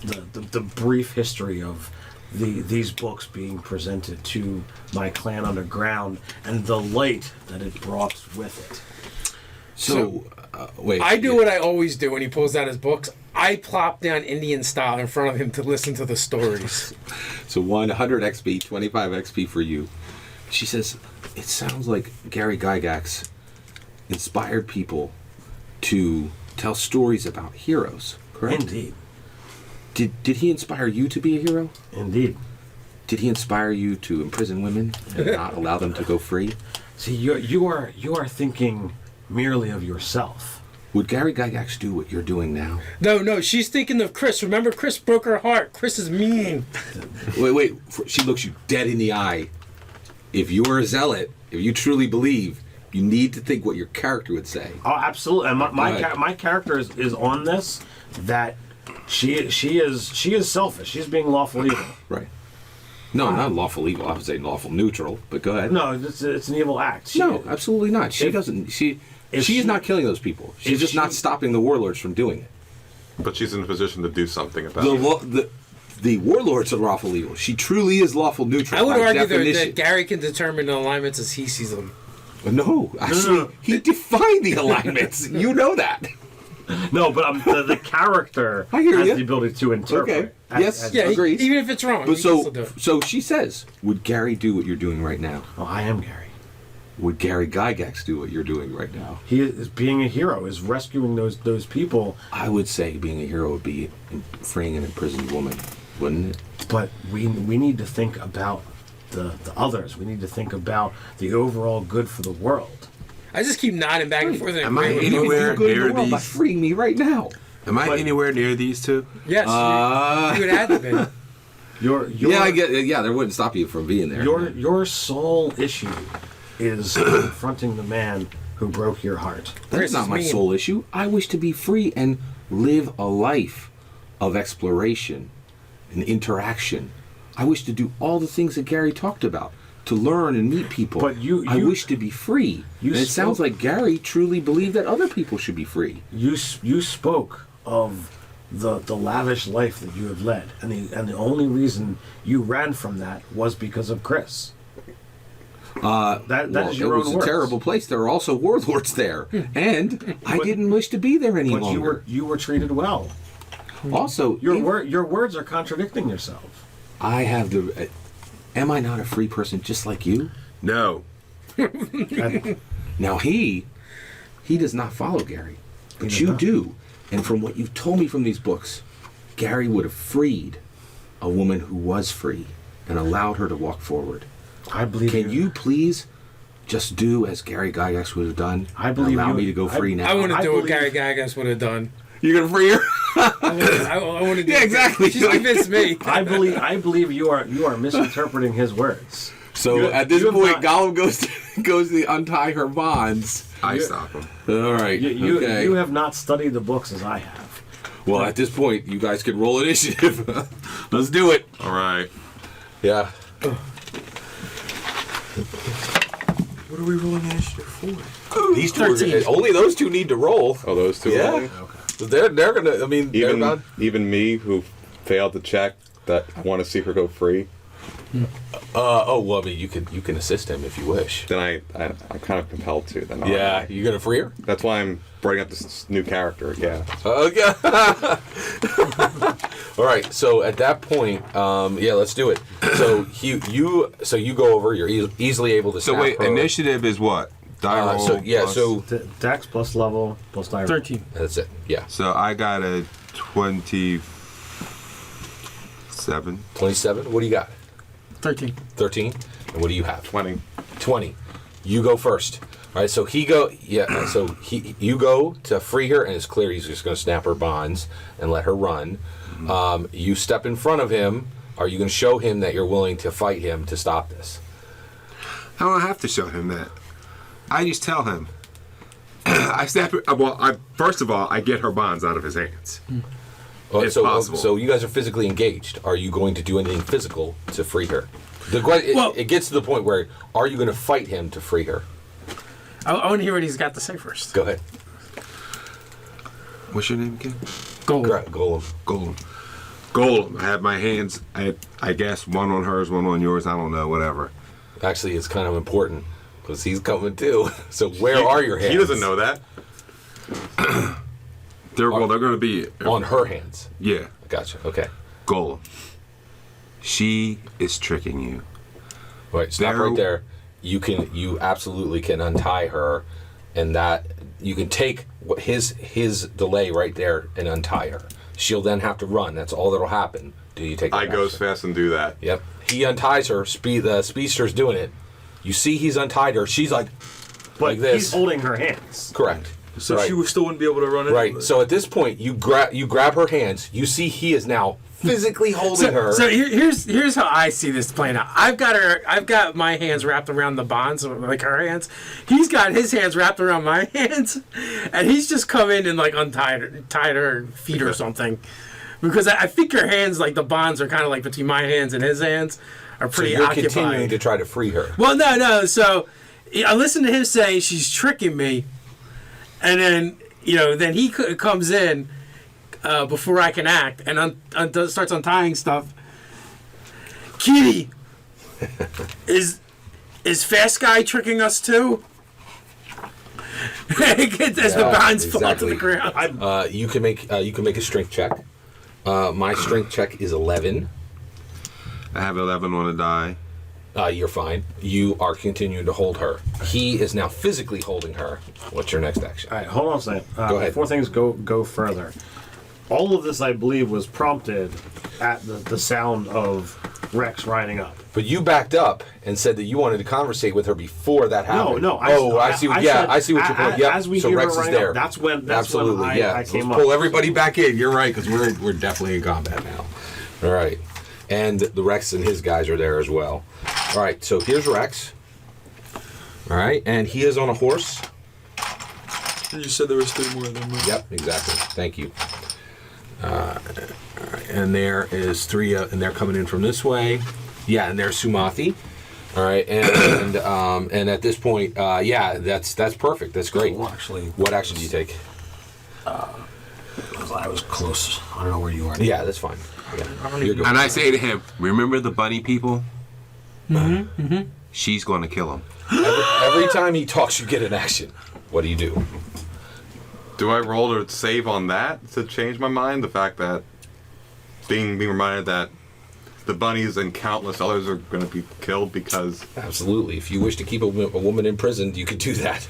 the brief history of these books being presented to my clan underground and the light that it brought with it. So, wait. I do what I always do when he pulls out his books. I plop down Indian style in front of him to listen to the stories. So 100 XP, 25 XP for you. She says, "It sounds like Gary Gygax inspired people to tell stories about heroes, correct?" Indeed. Did he inspire you to be a hero? Indeed. Did he inspire you to imprison women and not allow them to go free? See, you are thinking merely of yourself. Would Gary Gygax do what you're doing now? No, she's thinking of Chris. Remember, Chris broke her heart. Chris is mean. Wait. She looks you dead in the eye. If you're a zealot, if you truly believe, you need to think what your character would say. Oh, absolutely. And my Right. character is on this that she is selfish. She's being lawful evil. Right. No, not lawful evil. I would say lawful neutral, but go ahead. No, it's an evil act. No, absolutely not. She If- doesn't. She if is she- not killing those people. She's if just not she- stopping the warlords from doing it. But she's in a position to do something about The warlords are lawful evil. She truly is lawful neutral. I would by argue definition. that Gary can determine the alignments as he sees them. No, actually, he defined the alignments. You know that. No, but the character I hear has ya. the ability to interpret. Okay. Yes. Yeah, Agreed. even if it's wrong, But he can still do it. so she says, would Gary do what you're doing right now? Oh, I am Gary. Would Gary Gygax do what you're doing right now? He is being a hero, is rescuing those people. I would say being a hero would be freeing an imprisoned woman, wouldn't it? But we need to think about the others. We need to think about the overall good for the world. I just keep nodding back and forth. And Am I agreeing with You him. would anywhere do good in near the world by these? freeing me right now. Am I anywhere near these two? Yes, you would have to be. Your Yeah, I get. Yeah, that wouldn't stop you from being there. your sole issue is confronting the man who broke your heart. That's not my mean. sole issue. I wish to be free and live a life of exploration and interaction. I wish to do all the things that Gary talked about, to learn and meet people. But I wish to be free. You And it sounds spoke- like Gary truly believed that other people should be free. You spoke of the lavish life that you have led, and the only reason you ran from that was because of Chris. That is your it own was words. a terrible place. There were also warlords there, and I didn't wish to be there any But longer. you were treated well. Also, Your words are contradicting yourself. I have the. Am I not a free person just like you? No. Now he does not follow Gary, but does you not. do. And from what you've told me from these books, Gary would have freed a woman who was free and allowed her to walk forward. I believe. Can you please just do as Gary Gygax would have done? I believe and allow you- me to go free now. I want to I do what believe- Gary Gygax would have done. You're gonna free her? I want to do. Yeah, exactly. She's convinced me. I believe you are misinterpreting his words. So You- at this you have point, not- Gollum goes to untie her bonds. I stop him. All right. okay. You have not studied the books as I have. Well, at this point, you guys can roll initiative. Let's do it. All right. Yeah. What are we rolling initiative for? These two are, only those two need to roll. Oh, those two. Yeah. Only? They're gonna. I mean, they're not. Even me who failed to check that want to see her go free. Oh well, I mean, you can assist him if you wish. Then I'm kind of compelled to. Then aren't Yeah, I? you gonna free her? That's why I'm bringing up this new character. Yeah. Okay. All right. So at that point, yeah, let's do it. So you go over. You're easily able to. So snap wait, her. initiative is what? Die roll. So yeah. plus- So Dex plus level plus die roll. 13. that's it. Yeah. So I got a 27. 27. What do you got? 13. 13. And what do you have? 20. 20. You go first. All right, so you go to free her, and it's clear he's just going to snap her bonds and let her run. You step in front of him. Are you going to show him that you're willing to fight him to stop this? I don't have to show him that. I just tell him. First of all, I get her bonds out of his hands. Well, If possible. So you guys are physically engaged. Are you going to do anything physical to free her? It gets to the point where, are you going to fight him to free her? I want to hear what he's got to say first. Go ahead. What's your name again? Go. Golem. Golem. I have my hands, I guess, one on hers, one on yours. I don't know, whatever. Actually, it's kind of important because he's coming too. So where are your hands? He doesn't know that. They're going to be On her hands. Yeah. Gotcha. Okay. Golem. She is tricking you. Right. Stop There- right there. You absolutely can untie her, and that you can take his delay right there and untie her. She'll then have to run. That's all that'll happen. Do you take? I that go as action? fast and do that. Yep. He unties her. The speedster's doing it. You see, he's untied her. She's like But this. he's holding her hands. Correct. So Right. she still wouldn't be able to run it. Right. So at this point, you grab her hands. You see, he is now physically holding her. So here's how I see this playing out. I've got my hands wrapped around the bonds, like her hands. He's got his hands wrapped around my hands, and he's just come in and like tied her feet or something. Because I think her hands, like the bonds, are kind of like between my hands and his hands, are So pretty you're occupied. continuing to try to free her. Well, no. So I listened to him say she's tricking me, and then then he comes in before I can act and starts untying stuff. Kitty, is Fast Guy tricking us too? As the bonds fall to the exactly. ground. You can make a strength check. My strength check is 11. I have 11 on a die. You're fine. You are continuing to hold her. He is now physically holding her. What's your next action? All right, hold on a second. Go ahead. Before things go further, all of this, I believe, was prompted at the sound of Rex riding up. But you backed up and said that you wanted to conversate with her before that happened. No. I see. I see what you're putting. Yep. As we so hear Rex her is riding there. up, that's when Absolutely. Yeah. I So came let's up. pull everybody back in. You're right, because we're definitely in combat now. All right. And the Rex and his guys are there as well. All right. So here's Rex. All right, and he is on a horse. And you said there was 3 more of them, right? Yep, exactly. Thank you. And there is 3, and they're coming in from this way. Yeah, and there's Sumathi. All right, and at this point, yeah, that's perfect. That's great. Well, actually, what action do you take? I was close. I don't know where you are. Yeah, that's fine. Yeah. You're good. And I say to him, remember the bunny people? She's going to kill him. Every time he talks, you get an action. What do you do? Do I roll to save on that to change my mind? The fact that being reminded that the bunnies and countless others are going to be killed because... Absolutely. If you wish to keep a woman imprisoned, you could do that.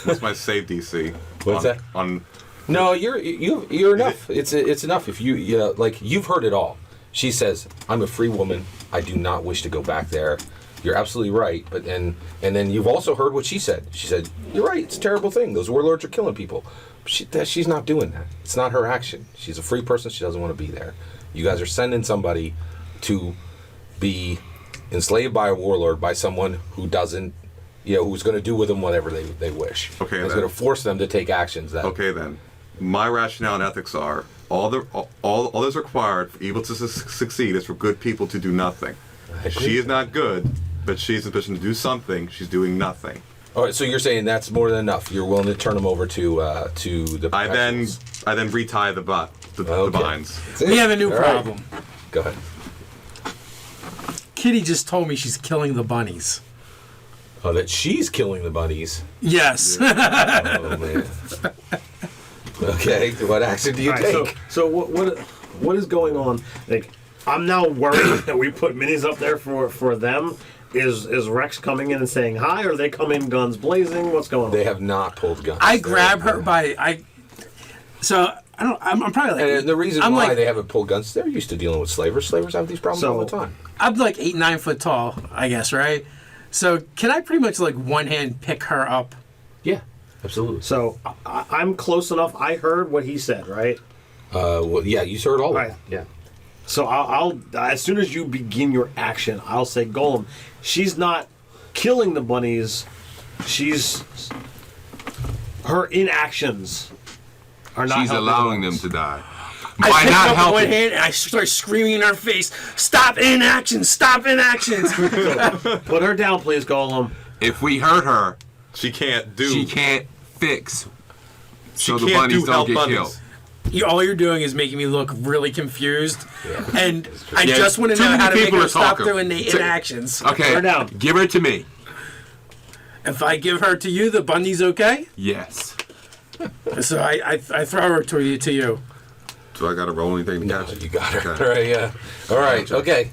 What's my save DC? What's that? No, you're enough. It's enough. If you know, like, you've heard it all. She says, "I'm a free woman. I do not wish to go back there." You're absolutely right. But and then you've also heard what she said. She said, "You're right. It's a terrible thing. Those warlords are killing people." She's not doing that. It's not her action. She's a free person. She doesn't want to be there. You guys are sending somebody to be enslaved by a warlord, by someone who doesn't, who's going to do with them whatever they wish. Okay, it's going to force them to take actions. Okay, then. My rationale and ethics are all that's required for evil to succeed is for good people to do nothing. She is not good, but she's in a position to do something. She's doing nothing. All right, so you're saying that's more than enough. You're willing to turn them over to the. I then retie the vines. We have a new problem. Right. Go ahead. Kitty just told me she's killing the bunnies. Oh, that she's killing the bunnies. Yes. Oh man. Okay, what action do you take? So what is going on? Like, I'm now worried that we put minis up there for them. Is Rex coming in and saying hi, or are they come in guns blazing? What's going on? They have not pulled guns. I grab her by I'm probably like. And the reason why they haven't pulled guns, they're used to dealing with slavers. Slavers have these problems all the time. I'm like 8-9 foot tall, I guess, right? So can I pretty much like one hand pick her up? Yeah, absolutely. So I'm close enough. I heard what he said, right? Well, yeah, you heard all of Right. it. Yeah. So I'll as soon as you begin your action, I'll say, Golem, she's not killing the bunnies. Her inactions are not. She's helping allowing the them bunnies. to die. I By pick not up helping. one hand and I start screaming in her face, "Stop inaction! Stop inaction!" Put her down, please, Golem. If we hurt her, She can't do. she can't fix. So the can't bunnies do don't help get bunnies. killed. All you're doing is making me look really confused, and I Yeah, just want to too know many how to make people her are stop talking. doing the inactions. Okay, Put her down. give her to me. If I give her to you, the bunny's okay. Yes. So I throw her to you. Do I got to roll anything to No, catch it? you got her. Okay. All right, yeah. All right, okay.